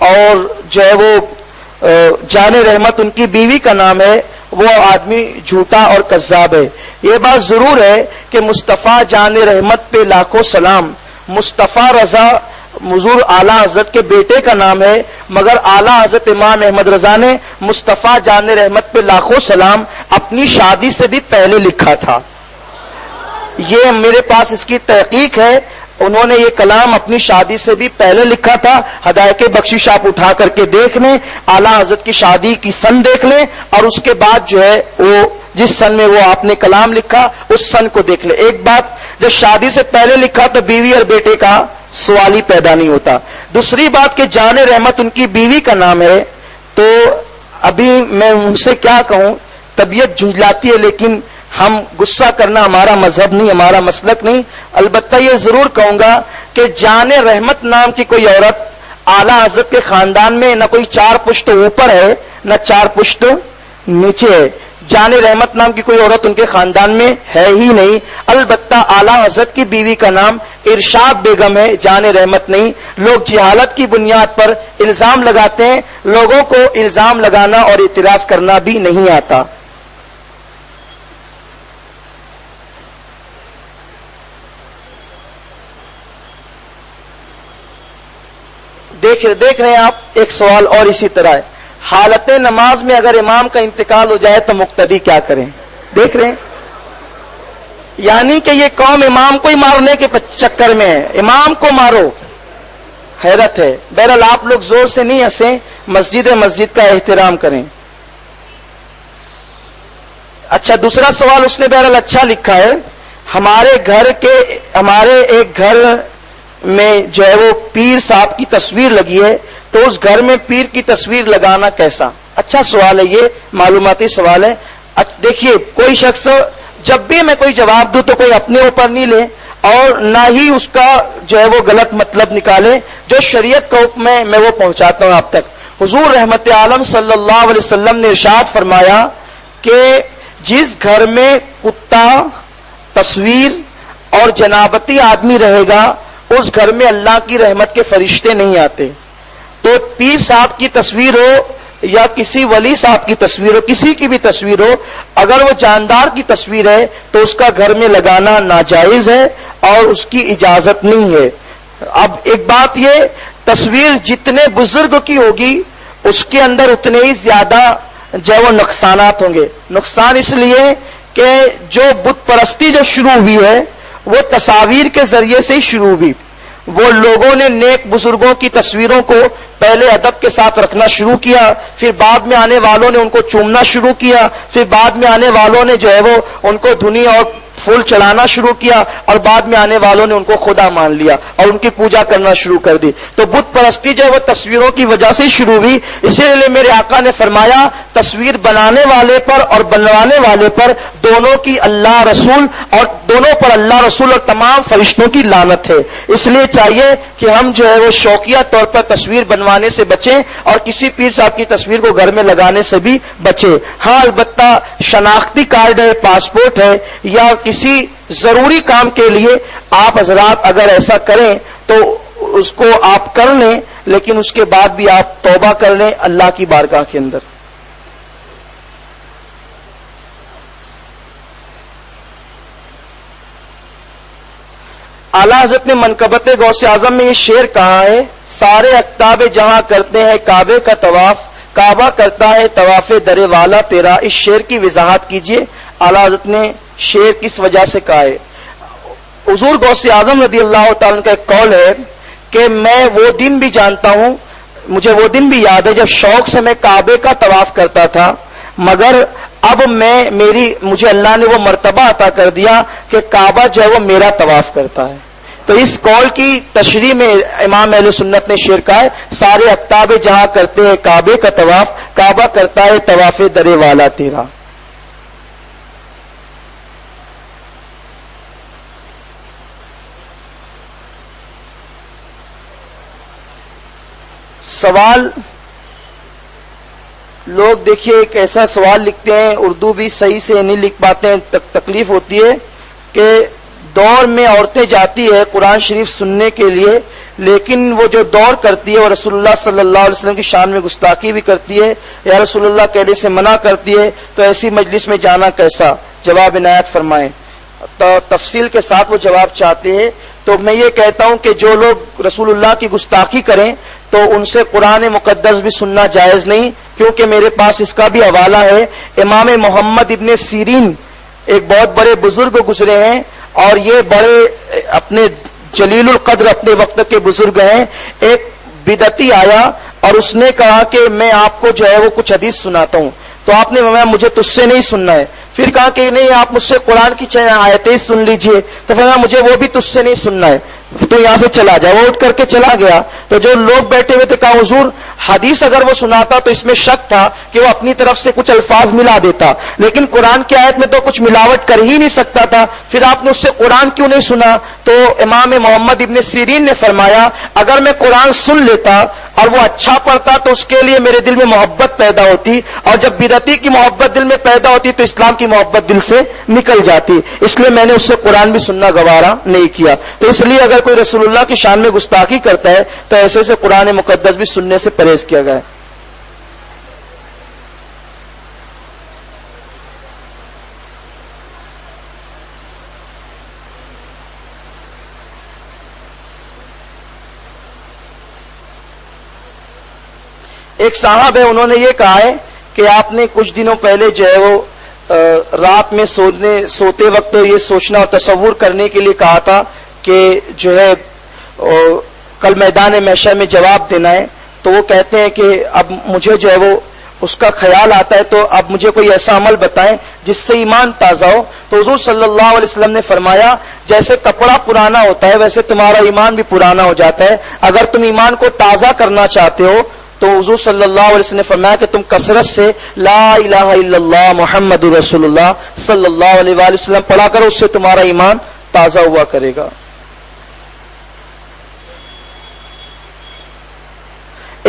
اور جو ہے وہ جان رحمت ان کی بیوی کا نام ہے، وہ آدمی جھوٹا اور کذاب ہے۔ یہ بات ضرور ہے کہ مصطفیٰ جان رحمت پہ لاکھوں سلام، مصطفیٰ رضا حضور اعلیٰ حضرت کے بیٹے کا نام ہے، مگر اعلیٰ حضرت امام احمد رضا نے مصطفیٰ جان رحمت پہ لاکھوں سلام اپنی شادی سے بھی پہلے لکھا تھا۔ یہ میرے پاس اس کی تحقیق ہے، انہوں نے یہ کلام اپنی شادی سے بھی پہلے لکھا تھا۔ ہدایت بخشش آپ اٹھا کر کے دیکھ لیں، اعلیٰ حضرت کی شادی کی سن دیکھ لیں، اور اس کے بعد جو ہے وہ جس سن میں وہ آپ نے کلام لکھا اس سن کو دیکھ لیں۔ ایک بات، جب شادی سے پہلے لکھا تو بیوی اور بیٹے کا سوال ہی پیدا نہیں ہوتا۔ دوسری بات کہ جان رحمت ان کی بیوی کا نام ہے، تو ابھی میں ان سے کیا کہوں، طبیعت جھنجلاتی ہے، لیکن ہم غصہ کرنا ہمارا مذہب نہیں، ہمارا مسلک نہیں۔ البتہ یہ ضرور کہوں گا کہ جان رحمت نام کی کوئی عورت اعلیٰ حضرت کے خاندان میں نہ کوئی 4 پشت اوپر ہے نہ 4 پشت نیچے ہے۔ جان رحمت نام کی کوئی عورت ان کے خاندان میں ہے ہی نہیں۔ البتہ اعلیٰ حضرت کی بیوی کا نام ارشاد بیگم ہے، جان رحمت نہیں۔ لوگ جہالت کی بنیاد پر الزام لگاتے ہیں، لوگوں کو الزام لگانا اور اعتراض کرنا بھی نہیں آتا۔ دیکھ رہے ہیں آپ، ایک سوال اور اسی طرح ہے، حالت نماز میں اگر امام کا انتقال ہو جائے تو مقتدی کیا کریں؟ دیکھ رہے ہیں، یعنی کہ یہ قوم امام کو ہی مارنے کے چکر میں ہے، امام کو مارو، حیرت ہے۔ بہرحال آپ لوگ زور سے نہیں ہنسیں، مسجد کا احترام کریں۔ اچھا، دوسرا سوال اس نے بہرحال اچھا لکھا ہے، ہمارے ایک گھر میں جو ہے وہ پیر صاحب کی تصویر لگی ہے، تو اس گھر میں پیر کی تصویر لگانا کیسا؟ اچھا سوال ہے، یہ معلوماتی سوال ہے۔ دیکھیے، کوئی شخص جب بھی میں کوئی جواب دوں تو کوئی اپنے اوپر نہیں لے اور نہ ہی اس کا جو ہے وہ غلط مطلب نکالے، جو شریعت کا حکم ہے میں وہ پہنچاتا ہوں آپ تک۔ حضور رحمت عالم صلی اللہ علیہ وسلم نے ارشاد فرمایا کہ جس گھر میں کتا، تصویر اور جنابتی آدمی رہے گا اس گھر میں اللہ کی رحمت کے فرشتے نہیں آتے۔ تو پیر صاحب کی تصویر ہو یا کسی ولی صاحب کی تصویر ہو، کسی کی بھی تصویر ہو، اگر وہ جاندار کی تصویر ہے تو اس کا گھر میں لگانا ناجائز ہے اور اس کی اجازت نہیں ہے۔ اب ایک بات، یہ تصویر جتنے بزرگ کی ہوگی اس کے اندر اتنے ہی زیادہ جو وہ نقصانات ہوں گے۔ نقصان اس لیے کہ جو بت پرستی جو شروع ہوئی ہے وہ تصاویر کے ذریعے سے ہی شروع ہوئی۔ وہ لوگوں نے نیک بزرگوں کی تصویروں کو پہلے ادب کے ساتھ رکھنا شروع کیا، پھر بعد میں آنے والوں نے ان کو چومنا شروع کیا، پھر بعد میں آنے والوں نے جو ہے وہ ان کو دھنی اور پھول چڑھانا شروع کیا، اور بعد میں آنے والوں نے ان کو خدا مان لیا اور ان کی پوجا کرنا شروع کر دی۔ تو بت پرستی جو ہے وہ تصویروں کی وجہ سے شروع ہوئی۔ اسی لیے میرے آقا نے فرمایا تصویر بنانے والے پر اور بنوانے والے پر دونوں کی اللہ رسول اور دونوں پر اللہ رسول اور تمام فرشتوں کی لعنت ہے۔ اس لیے چاہیے کہ ہم جو ہے وہ شوقیہ طور پر تصویر بنوانے سے بچیں اور کسی پیر صاحب کی تصویر کو گھر میں لگانے سے بھی بچیں۔ ہاں، البتہ شناختی کارڈ ہے، پاسپورٹ ہے یا کسی ضروری کام کے لیے آپ حضرات اگر ایسا کریں تو اس کو آپ کر لیں، لیکن اس کے بعد بھی آپ توبہ کر لیں اللہ کی بارگاہ کے اندر۔ اعلیٰ حضرت نے منقبت غوث اعظم میں یہ شعر کہا ہے، سارے اقطاب جہاں کرتے ہیں کعبے کا طواف، کعبہ کرتا ہے طواف در والا تیرا۔ اس شعر کی وضاحت کیجئے، اعلیٰ حضرت نے شعر کس وجہ سے کہا ہے؟ حضور غوث اعظم رضی اللہ تعالیٰ کا ایک قول ہے کہ میں وہ دن بھی جانتا ہوں، مجھے وہ دن بھی یاد ہے جب شوق سے میں کعبے کا طواف کرتا تھا، مگر اب مجھے اللہ نے وہ مرتبہ عطا کر دیا کہ کعبہ جو ہے وہ میرا طواف کرتا ہے۔ تو اس قول کی تشریح میں امام اہل سنت نے شعر کہا ہے، سارے اقطاب جہاں کرتے ہیں کعبے کا طواف، کعبہ کرتا ہے طواف در والا تیرا۔ سوال، لوگ دیکھیے ایک ایسا سوال لکھتے ہیں، اردو بھی صحیح سے نہیں لکھ پاتے ہیں، تکلیف ہوتی ہے کہ دور میں عورتیں جاتی ہے قرآن شریف سننے کے لیے، لیکن وہ جو دور کرتی ہے وہ رسول اللہ صلی اللہ علیہ وسلم کی شان میں گستاخی بھی کرتی ہے، یا رسول اللہ کہنے سے منع کرتی ہے، تو ایسی مجلس میں جانا کیسا؟ جواب عنایت فرمائیں۔ تو تفصیل کے ساتھ وہ جواب چاہتے ہیں، تو میں یہ کہتا ہوں کہ جو لوگ رسول اللہ کی گستاخی کریں تو ان سے قرآن مقدس بھی سننا جائز نہیں، کیونکہ میرے پاس اس کا بھی حوالہ ہے۔ امام محمد ابن سیرین ایک بہت بڑے بزرگ گزرے ہیں، اور یہ بڑے اپنے جلیل القدر اپنے وقت کے بزرگ ہیں۔ ایک بدعتی آیا اور اس نے کہا کہ میں آپ کو جو ہے وہ کچھ حدیث سناتا ہوں، تو آپ نے فرمایا مجھے تجھ سے نہیں سننا ہے۔ پھر کہا کہ نہیں آپ مجھ سے قرآن کی چند آیتیں سن لیجئے، تو فرمایا مجھے وہ بھی تجھ سے نہیں سننا ہے، تو یہاں سے چلا جا۔ وہ اٹھ کر کے چلا گیا، تو جو لوگ بیٹھے ہوئے تھے کہا حضور حدیث اگر وہ سناتا تو اس میں شک تھا کہ وہ اپنی طرف سے کچھ الفاظ ملا دیتا، لیکن قرآن کی آیت میں تو کچھ ملاوٹ کر ہی نہیں سکتا تھا، پھر آپ نے اس سے قرآن کیوں نہیں سنا؟ تو امام محمد ابن سیرین نے فرمایا اگر میں قرآن سن لیتا اور وہ اچھا پڑھتا تو اس کے لیے میرے دل میں محبت پیدا ہوتی، اور جب بدعتی کی محبت دل میں پیدا ہوتی تو اسلام کی محبت دل سے نکل جاتی، اس لیے میں نے اس سے قرآن بھی سننا گوارا نہیں کیا۔ تو اس لیے اگر کوئی رسول اللہ کی شان میں گستاخی کرتا ہے تو ایسے سے قرآن مقدس بھی سننے سے پرہیز کیا گیا ہے۔ ایک صاحب ہے، انہوں نے یہ کہا ہے کہ آپ نے کچھ دنوں پہلے جو ہے وہ رات میں سوتے وقت یہ سوچنا اور تصور کرنے کے لیے کہا تھا کہ جو ہے کل میدان محشر میں جواب دینا ہے، تو وہ کہتے ہیں کہ اب مجھے جو ہے وہ اس کا خیال آتا ہے، تو اب مجھے کوئی ایسا عمل بتائیں جس سے ایمان تازہ ہو۔ تو حضور صلی اللہ علیہ وسلم نے فرمایا جیسے کپڑا پرانا ہوتا ہے ویسے تمہارا ایمان بھی پرانا ہو جاتا ہے، اگر تم ایمان کو تازہ کرنا چاہتے ہو تو حضور صلی اللہ علیہ وسلم نے فرمایا کہ تم کثرت سے لا الہ الا اللہ محمد رسول اللہ صلی اللہ علیہ وآلہ وسلم پڑھا کرو، اس سے تمہارا ایمان تازہ ہوا کرے گا۔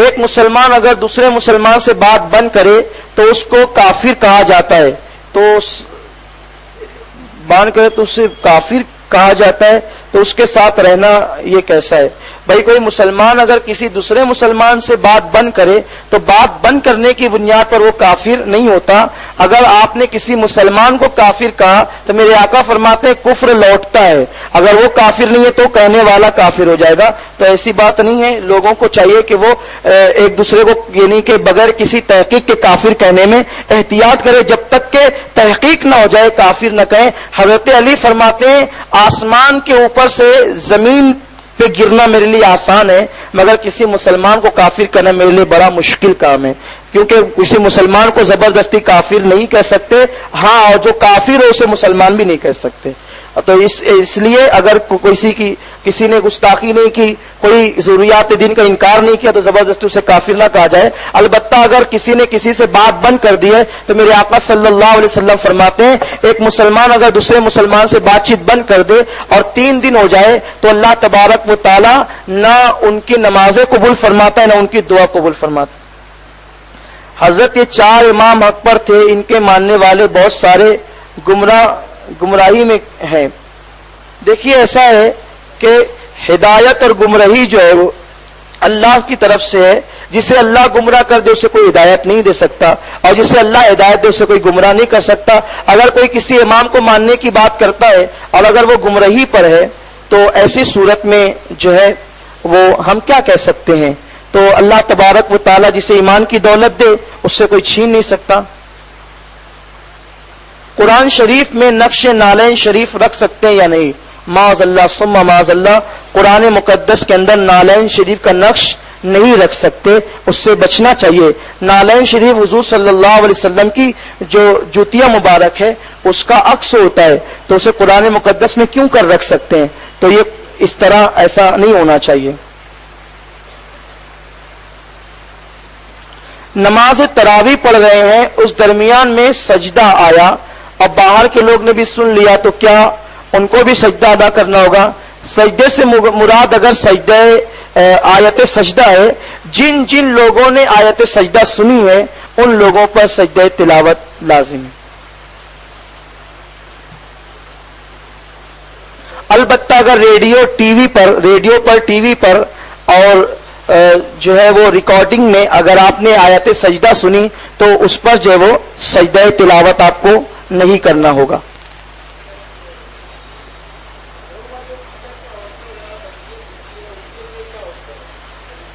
ایک مسلمان اگر دوسرے مسلمان سے بات بند کرے تو اس کو کافر کہا جاتا ہے، تو بان کرے تو اسے کافر کہا جاتا ہے، تو اس کے ساتھ رہنا یہ کیسا ہے؟ بھائی کوئی مسلمان اگر کسی دوسرے مسلمان سے بات بند کرے تو بات بند کرنے کی بنیاد پر وہ کافر نہیں ہوتا۔ اگر آپ نے کسی مسلمان کو کافر کہا تو میرے آقا فرماتے ہیں کفر لوٹتا ہے، اگر وہ کافر نہیں ہے تو کہنے والا کافر ہو جائے گا، تو ایسی بات نہیں ہے۔ لوگوں کو چاہیے کہ وہ ایک دوسرے کو یعنی کہ بغیر کسی تحقیق کے کافر کہنے میں احتیاط کرے، جب تک کہ تحقیق نہ ہو جائے کافر نہ کہیں۔ حضرت علی فرماتے ہیں آسمان کے اوپر سے زمین پہ گرنا میرے لیے آسان ہے، مگر کسی مسلمان کو کافر کرنا میرے لیے بڑا مشکل کام ہے، کیونکہ کسی مسلمان کو زبردستی کافر نہیں کہہ سکتے، ہاں اور جو کافر ہو اسے مسلمان بھی نہیں کہہ سکتے۔ تو اس لیے اگر کسی نے گستاخی نہیں کی، کوئی ضروریات دین کا انکار نہیں کیا تو زبردستی اسے کافر نہ کہا جائے۔ البتہ اگر کسی نے کسی سے بات بند کر دی ہے تو میرے آقا صلی اللہ علیہ وسلم فرماتے ہیں ایک مسلمان اگر دوسرے مسلمان سے بات چیت بند کر دے اور 3 دن ہو جائے تو اللہ تبارک و تعالی نہ ان کی نمازیں قبول فرماتا ہے نہ ان کی دعا قبول فرماتا ہے۔ حضرت یہ 4 امام حق پر تھے، ان کے ماننے والے بہت سارے گمراہی میں ہیں۔ دیکھیے ایسا ہے کہ ہدایت اور گمراہی جو ہے وہ اللہ کی طرف سے ہے، جسے اللہ گمراہ کر دے اسے کوئی ہدایت نہیں دے سکتا، اور جسے اللہ ہدایت دے اسے کوئی گمراہ نہیں کر سکتا۔ اگر کوئی کسی امام کو ماننے کی بات کرتا ہے اور اگر وہ گمراہی پر ہے تو ایسی صورت میں جو ہے وہ ہم کیا کہہ سکتے ہیں؟ تو اللہ تبارک و تعالی جسے ایمان کی دولت دے اس سے کوئی چھین نہیں سکتا۔ قرآن شریف میں نقش نالین شریف رکھ سکتے ہیں یا نہیں؟ معاذ اللہ ثم معاذ اللہ، قرآن مقدس کے اندر نالین شریف کا نقش نہیں رکھ سکتے، اس سے بچنا چاہیے۔ نالین شریف حضور صلی اللہ علیہ وسلم کی جو جوتیاں مبارک ہے اس کا عکس ہوتا ہے، تو اسے قرآن مقدس میں کیوں کر رکھ سکتے ہیں؟ تو یہ اس طرح ایسا نہیں ہونا چاہیے۔ نماز تراویح پڑھ رہے ہیں، اس درمیان میں سجدہ آیا، اب باہر کے لوگ نے بھی سن لیا تو کیا ان کو بھی سجدہ ادا کرنا ہوگا؟ سجدے سے مراد اگر سجدہ آیت سجدہ ہے، جن جن لوگوں نے آیت سجدہ سنی ہے ان لوگوں پر سجدہ تلاوت لازم ہے۔ البتہ اگر ریڈیو ٹی وی پر اور جو ہے وہ ریکارڈنگ میں اگر آپ نے آیت سجدہ سنی تو اس پر جو ہے وہ سجدہ تلاوت آپ کو نہیں کرنا ہوگا.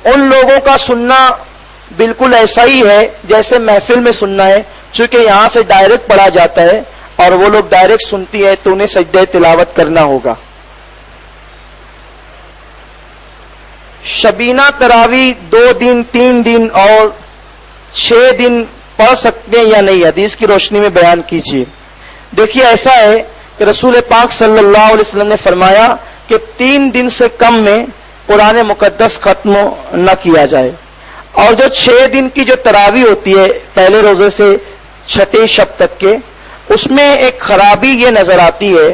ان لوگوں کا سننا بالکل ایسا ہی ہے جیسے محفل میں سننا ہے، چونکہ یہاں سے ڈائریکٹ پڑھا جاتا ہے اور وہ لوگ ڈائریکٹ سنتی ہیں تو انہیں سجدہ تلاوت کرنا ہوگا. شبینہ تراویح 2 دن 3 دن اور 6 دن پڑھ سکتے ہیں یا نہیں، حدیث کی روشنی میں بیان کیجیے. دیکھیے ایسا ہے کہ رسول پاک صلی اللہ علیہ وسلم نے فرمایا کہ 3 دن سے کم میں قرآن مقدس ختم نہ کیا جائے. اور جو 6 دن کی جو تراویح ہوتی ہے پہلے روزے سے چھٹے شب تک کے، اس میں ایک خرابی یہ نظر آتی ہے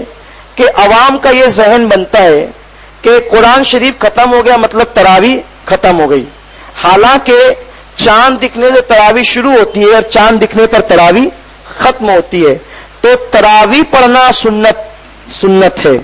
کہ عوام کا یہ ذہن بنتا ہے کہ قرآن شریف ختم ہو گیا مطلب تراویح ختم ہو گئی، حالانکہ چاند دکھنے سے تراویح شروع ہوتی ہے اور چاند دکھنے پر تراویح ختم ہوتی ہے. تو تراویح پڑھنا سنت ہے.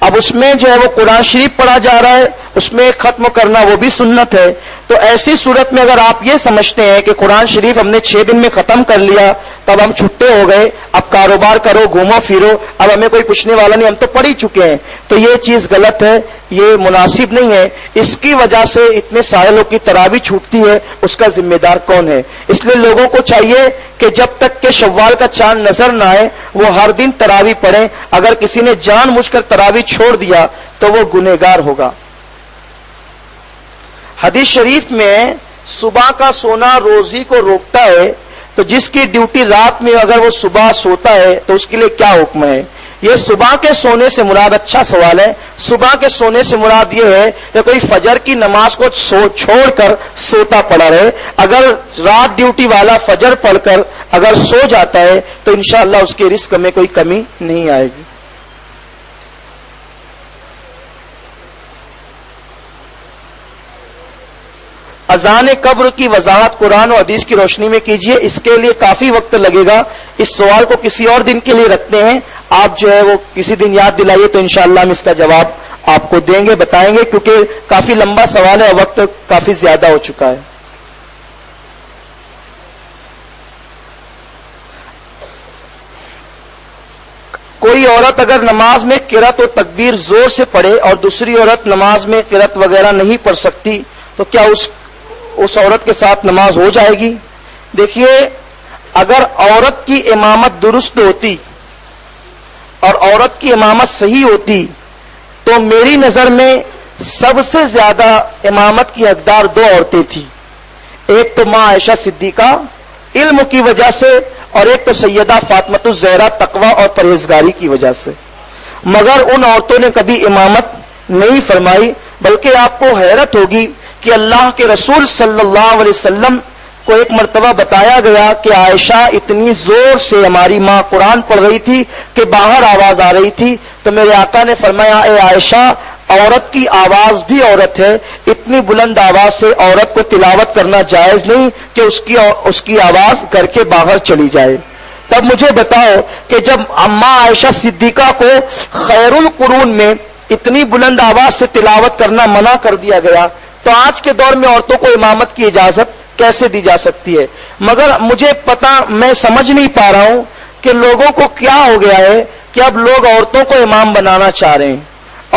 اب اس میں جو ہے وہ قرآن شریف پڑھا جا رہا ہے، اس میں ختم کرنا وہ بھی سنت ہے. تو ایسی صورت میں اگر آپ یہ سمجھتے ہیں کہ قرآن شریف ہم نے 6 دن میں ختم کر لیا تب ہم چھٹے ہو گئے، اب کاروبار کرو گھومو پھرو، اب ہمیں کوئی پوچھنے والا نہیں، ہم تو پڑھ ہی چکے ہیں، تو یہ چیز غلط ہے، یہ مناسب نہیں ہے. اس کی وجہ سے اتنے سارے لوگ کی تراویح چھوٹتی ہے، اس کا ذمہ دار کون ہے؟ اس لیے لوگوں کو چاہیے کہ جب تک کہ شوال کا چاند نظر نہ آئے وہ ہر دن تراویح پڑھیں. اگر کسی نے جان بوجھ کر تراویح چھوڑ دیا تو وہ گنہگار ہوگا. حدیث شریف میں صبح کا سونا روزی کو روکتا ہے، تو جس کی ڈیوٹی رات میں اگر وہ صبح سوتا ہے تو اس کے لیے کیا حکم ہے؟ یہ صبح کے سونے سے مراد، اچھا سوال ہے، صبح کے سونے سے مراد یہ ہے کہ کوئی فجر کی نماز کو چھوڑ کر سوتا پڑا رہے. اگر رات ڈیوٹی والا فجر پڑھ کر اگر سو جاتا ہے تو انشاءاللہ اس کے رزق میں کوئی کمی نہیں آئے گی. اذان قبر کی وضاحت قرآن و حدیث کی روشنی میں کیجیے. اس کے لیے کافی وقت لگے گا، اس سوال کو کسی اور دن کے لیے رکھتے ہیں. آپ جو ہے وہ کسی دن یاد دلائیے تو انشاءاللہ ہم اس کا جواب آپ کو دیں گے، بتائیں گے، کیونکہ کافی لمبا سوال ہے، وقت کافی زیادہ ہو چکا ہے. کوئی عورت اگر نماز میں قرات و تکبیر زور سے پڑھے اور دوسری عورت نماز میں قرات وغیرہ نہیں پڑھ سکتی تو کیا اس عورت کے ساتھ نماز ہو جائے گی؟ دیکھیے، اگر عورت کی امامت درست ہوتی اور عورت کی امامت صحیح ہوتی تو میری نظر میں سب سے زیادہ امامت کی حقدار 2 عورتیں تھیں. ایک تو ماں عائشہ صدیقہ علم کی وجہ سے، اور ایک تو سیدہ فاطمہ الزہرا تقوی اور پرہیزگاری کی وجہ سے. مگر ان عورتوں نے کبھی امامت نہیں فرمائی. بلکہ آپ کو حیرت ہوگی کہ اللہ کے رسول صلی اللہ علیہ وسلم کو ایک مرتبہ بتایا گیا کہ عائشہ اتنی زور سے ہماری ماں قرآن پڑھ رہی تھی کہ باہر آواز آ رہی تھی. تو میرے آقا نے فرمایا، اے عائشہ، عورت کی آواز بھی عورت ہے، اتنی بلند آواز سے عورت کو تلاوت کرنا جائز نہیں کہ اس کی آواز کر کے باہر چلی جائے. تب مجھے بتاؤ کہ جب اماں عائشہ صدیقہ کو خیر القرون میں اتنی بلند آواز سے تلاوت کرنا منع کر دیا گیا تو آج کے دور میں عورتوں کو امامت کی اجازت کیسے دی جا سکتی ہے؟ مگر مجھے میں سمجھ نہیں پا رہا ہوں کہ لوگوں کو کیا ہو گیا ہے کہ اب لوگ عورتوں کو امام بنانا چاہ رہے ہیں،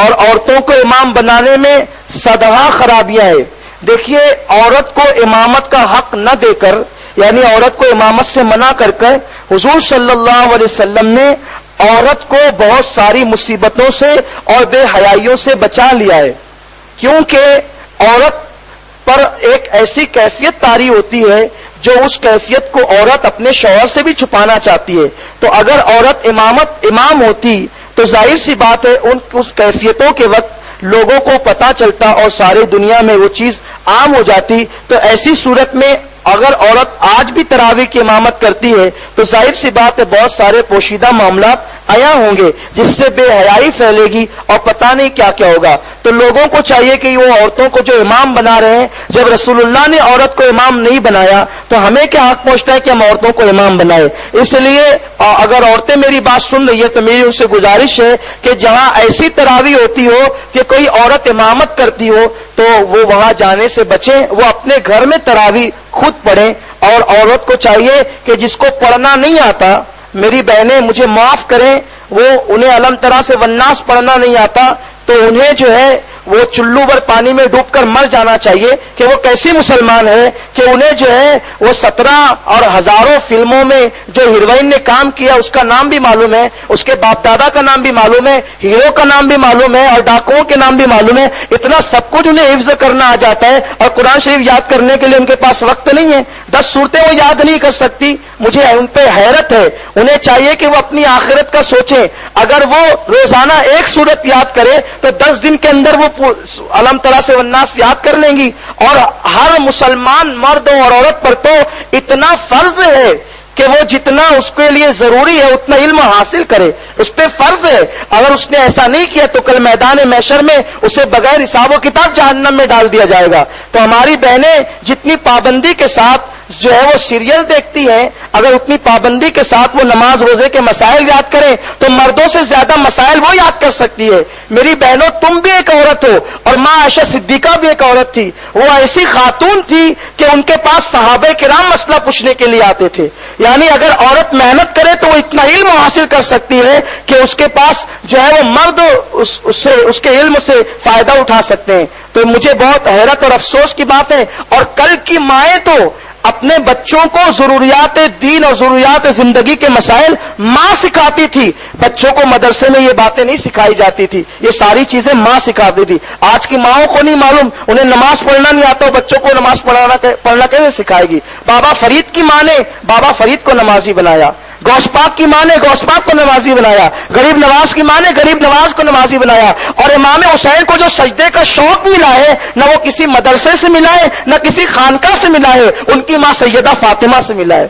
اور عورتوں کو امام بنانے میں صدہا خرابیاں ہیں. دیکھیے، عورت کو امامت کا حق نہ دے کر، یعنی عورت کو امامت سے منع کر کر، حضور صلی اللہ علیہ وسلم نے عورت کو بہت ساری مصیبتوں سے اور بے حیائیوں سے بچا لیا ہے. کیونکہ عورت پر ایک ایسی کیفیت طاری ہوتی ہے جو اس کیفیت کو عورت اپنے شوہر سے بھی چھپانا چاہتی ہے. تو اگر عورت امام ہوتی تو ظاہر سی بات ہے اس کیفیتوں کے وقت لوگوں کو پتا چلتا اور ساری دنیا میں وہ چیز عام ہو جاتی. تو ایسی صورت میں اگر عورت آج بھی تراویح کی امامت کرتی ہے تو ظاہر سی بات ہے بہت سارے پوشیدہ معاملات عیاں ہوں گے جس سے بے حیائی پھیلے گی اور پتہ نہیں کیا کیا ہوگا. تو لوگوں کو چاہیے کہ وہ عورتوں کو جو امام بنا رہے ہیں، جب رسول اللہ نے عورت کو امام نہیں بنایا تو ہمیں کیا حق پہنچتا ہے کہ ہم عورتوں کو امام بنائے. اس لیے اگر عورتیں میری بات سن رہی ہے تو میری ان سے گزارش ہے کہ جہاں ایسی تراویح ہوتی ہو کہ کوئی عورت امامت کرتی ہو تو وہ وہاں جانے سے بچیں، وہ اپنے گھر میں تراویح خود پڑھیں. اور عورت کو چاہیے کہ جس کو پڑھنا نہیں آتا، میری بہنیں مجھے معاف کریں، وہ انہیں علم طرح سے والناس پڑھنا نہیں آتا تو انہیں جو ہے وہ چلو بھر پانی میں ڈوب کر مر جانا چاہیے کہ وہ کیسی مسلمان ہے کہ انہیں جو ہے وہ 17 اور ہزاروں فلموں میں جو ہیروئن نے کام کیا اس کا نام بھی معلوم ہے، اس کے باپ دادا کا نام بھی معلوم ہے، ہیرو کا نام بھی معلوم ہے اور ڈاکوؤں کے نام بھی معلوم ہے. اتنا سب کچھ انہیں حفظ کرنا آ جاتا ہے اور قرآن شریف یاد کرنے کے لیے ان کے پاس وقت نہیں ہے. 10 صورتیں وہ یاد نہیں کر سکتی. مجھے ان پہ حیرت ہے. انہیں چاہیے کہ وہ اپنی آخرت کا سوچیں. اگر وہ روزانہ ایک صورت یاد کرے تو 10 دن کے اندر وہ علم طرح سے والناس یاد کر لیں گی. اور ہر مسلمان مرد اور عورت پر تو اتنا فرض ہے کہ وہ جتنا اس کے لیے ضروری ہے اتنا علم حاصل کرے، اس پہ فرض ہے. اگر اس نے ایسا نہیں کیا تو کل میدان محشر میں اسے بغیر حساب و کتاب جہنم میں ڈال دیا جائے گا. تو ہماری بہنیں جتنی پابندی کے ساتھ جو ہے وہ سیریل دیکھتی ہیں، اگر اتنی پابندی کے ساتھ وہ نماز روزے کے مسائل یاد کریں تو مردوں سے زیادہ مسائل وہ یاد کر سکتی ہے. میری بہنوں، تم بھی ایک عورت ہو اور ماں عائشہ صدیقہ بھی ایک عورت تھی. وہ ایسی خاتون تھی کہ ان کے پاس صحابہ کرام مسئلہ پوچھنے کے لیے آتے تھے. یعنی اگر عورت محنت کرے تو وہ اتنا علم حاصل کر سکتی ہے کہ اس کے پاس جو ہے وہ مرد اس کے علم سے فائدہ اٹھا سکتے ہیں. تو مجھے بہت حیرت اور افسوس کی بات ہے. اور کل کی مائیں تو اپنے بچوں کو ضروریات دین اور ضروریات زندگی کے مسائل ماں سکھاتی تھی. بچوں کو مدرسے میں یہ باتیں نہیں سکھائی جاتی تھی، یہ ساری چیزیں ماں سکھاتی تھی. آج کی ماؤں کو نہیں معلوم، انہیں نماز پڑھنا نہیں آتا، بچوں کو نماز پڑھنا کیسے سکھائے گی. بابا فرید کی ماں نے بابا فرید کو نمازی بنایا، غوث پاک کی ماں نے غوث پاک کو نمازی بنایا، غریب نواز کی ماں نے غریب نواز کو نمازی بنایا. اور امام حسین کو جو سجدے کا شوق ملا ہے نہ وہ کسی مدرسے سے ملا ہے نہ کسی خانقاہ سے ملا ہے، ان کی ماں سیدہ فاطمہ سے ملا ہے.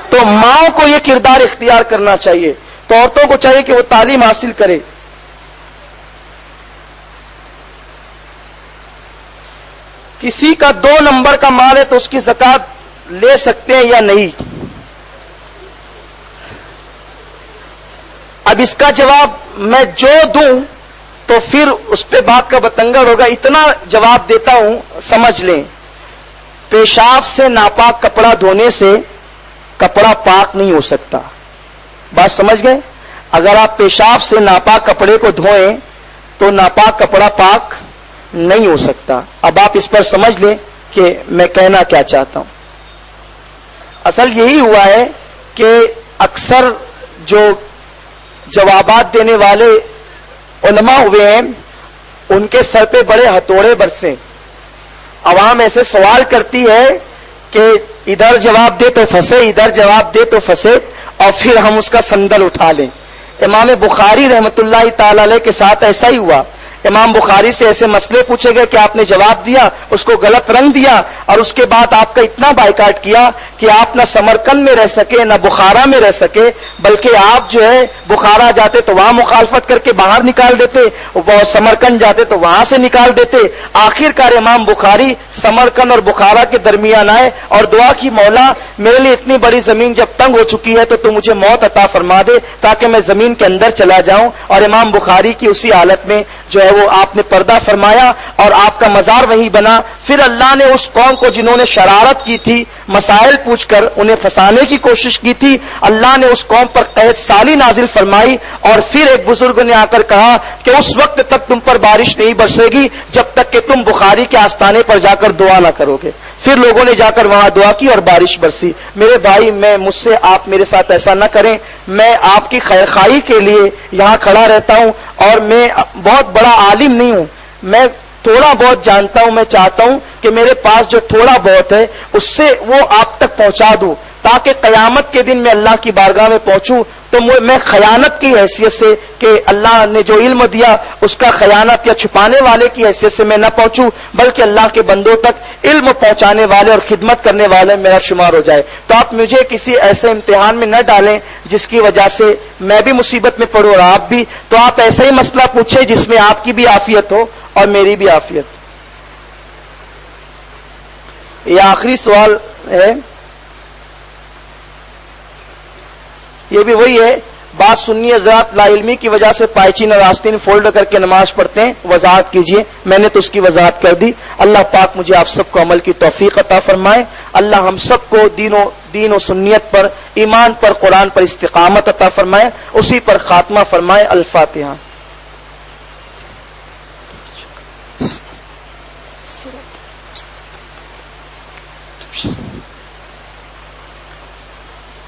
تو ماؤں کو یہ کردار اختیار کرنا چاہیے. تو عورتوں کو چاہیے کہ وہ تعلیم حاصل کرے. کسی کا 2 نمبر کا مال ہے تو اس کی زکات لے سکتے ہیں یا نہیں؟ اب اس کا جواب میں جو دوں تو پھر اس پہ بات کا بتنگڑ ہوگا. اتنا جواب دیتا ہوں، سمجھ لیں. پیشاب سے ناپاک کپڑا دھونے سے کپڑا پاک نہیں ہو سکتا. بات سمجھ گئے؟ اگر آپ پیشاب سے ناپاک کپڑے کو دھوئیں تو ناپاک کپڑا پاک نہیں ہو سکتا. اب آپ اس پر سمجھ لیں کہ میں کہنا کیا چاہتا ہوں. اصل یہی ہوا ہے کہ اکثر جو جوابات دینے والے علماء ہوئے ہیں ان کے سر پہ بڑے ہتھوڑے برسے. عوام ایسے سوال کرتی ہے کہ ادھر جواب دے تو پھنسے، ادھر جواب دے تو پھنسے، اور پھر ہم اس کا سندل اٹھا لیں. امام بخاری رحمت اللہ تعالی علیہ کے ساتھ ایسا ہی ہوا. امام بخاری سے ایسے مسئلے پوچھے گئے کہ آپ نے جواب دیا، اس کو غلط رنگ دیا، اور اس کے بعد آپ کا اتنا بائیکاٹ کیا کہ آپ نہ سمرقند میں رہ سکے نہ بخارا میں رہ سکے، بلکہ آپ جو ہے بخارا جاتے تو وہاں مخالفت کر کے باہر نکال دیتے، سمرقند جاتے تو وہاں سے نکال دیتے. آخر کار امام بخاری سمرقند اور بخارا کے درمیان آئے اور دعا کی، مولا میرے لیے اتنی بڑی زمین جب تنگ ہو چکی ہے تو مجھے موت عطا فرما دے تاکہ میں زمین کے اندر چلا جاؤں. اور امام بخاری کی اسی حالت میں جو ہے وہ آپ نے پردہ فرمایا اور آپ کا مزار وہیں بنا. پھر اللہ نے اس قوم کو جنہوں نے شرارت کی تھی، مسائل پوچھ کر انہیں پھنسانے کی کوشش کی تھی، اللہ نے اس قوم پر قحط سالی نازل فرمائی. اور پھر ایک بزرگ نے آ کر کہا کہ اس وقت تک تم پر بارش نہیں برسے گی جب تک کہ تم بخاری کے آستانے پر جا کر دعا نہ کرو گے. پھر لوگوں نے جا کر وہاں دعا کی اور بارش برسی. میرے بھائی، مجھ سے آپ میرے ساتھ ایسا نہ کریں. میں آپ کی خیر خواہی کے لیے یہاں کھڑا رہتا ہوں اور میں بہت بڑا عالم نہیں ہوں، میں تھوڑا بہت جانتا ہوں. میں چاہتا ہوں کہ میرے پاس جو تھوڑا بہت ہے اس سے وہ آپ تک پہنچا دوں تاکہ قیامت کے دن میں اللہ کی بارگاہ میں پہنچوں تو میں خیانت کی حیثیت سے کہ اللہ نے جو علم دیا اس کا خیانت یا چھپانے والے کی حیثیت سے میں نہ پہنچوں، بلکہ اللہ کے بندوں تک علم پہنچانے والے اور خدمت کرنے والے میرا شمار ہو جائے۔ تو آپ مجھے کسی ایسے امتحان میں نہ ڈالیں جس کی وجہ سے میں بھی مصیبت میں پڑوں اور آپ بھی، تو آپ ایسا ہی مسئلہ پوچھیں جس میں آپ کی بھی عافیت ہو اور میری بھی عافیت۔ یہ آخری سوال ہے، یہ بھی وہی ہے، بات سنی حضرات لا علمی کی وجہ سے پائچین اور آستین فولڈ کر کے نماز پڑھتے ہیں، وضاحت کیجئے۔ میں نے تو اس کی وضاحت کر دی۔ اللہ پاک مجھے آپ سب کو عمل کی توفیق عطا فرمائے۔ اللہ ہم سب کو دین و سنیت پر، ایمان پر، قرآن پر استقامت عطا فرمائے، اسی پر خاتمہ فرمائے۔ الفاتحہ۔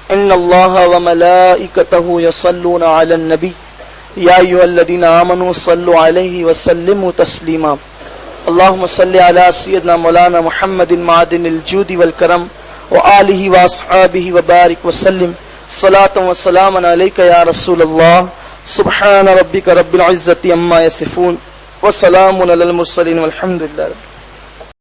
ان اللہ وملائکتہ یصلون علی النبی یا ایھا الذین آمنوا صلوا علیہ وسلموا تسلیما۔ اللہم صل علی سیدنا مولانا محمد معدن الجود والکرم وآلہ واصحابہ وبارک وسلم صلاۃ وسلاما علیک یا رسول اللہ۔ سبحان ربک رب العزۃ عما یصفون وسلام علی المرسلین والحمد للہ۔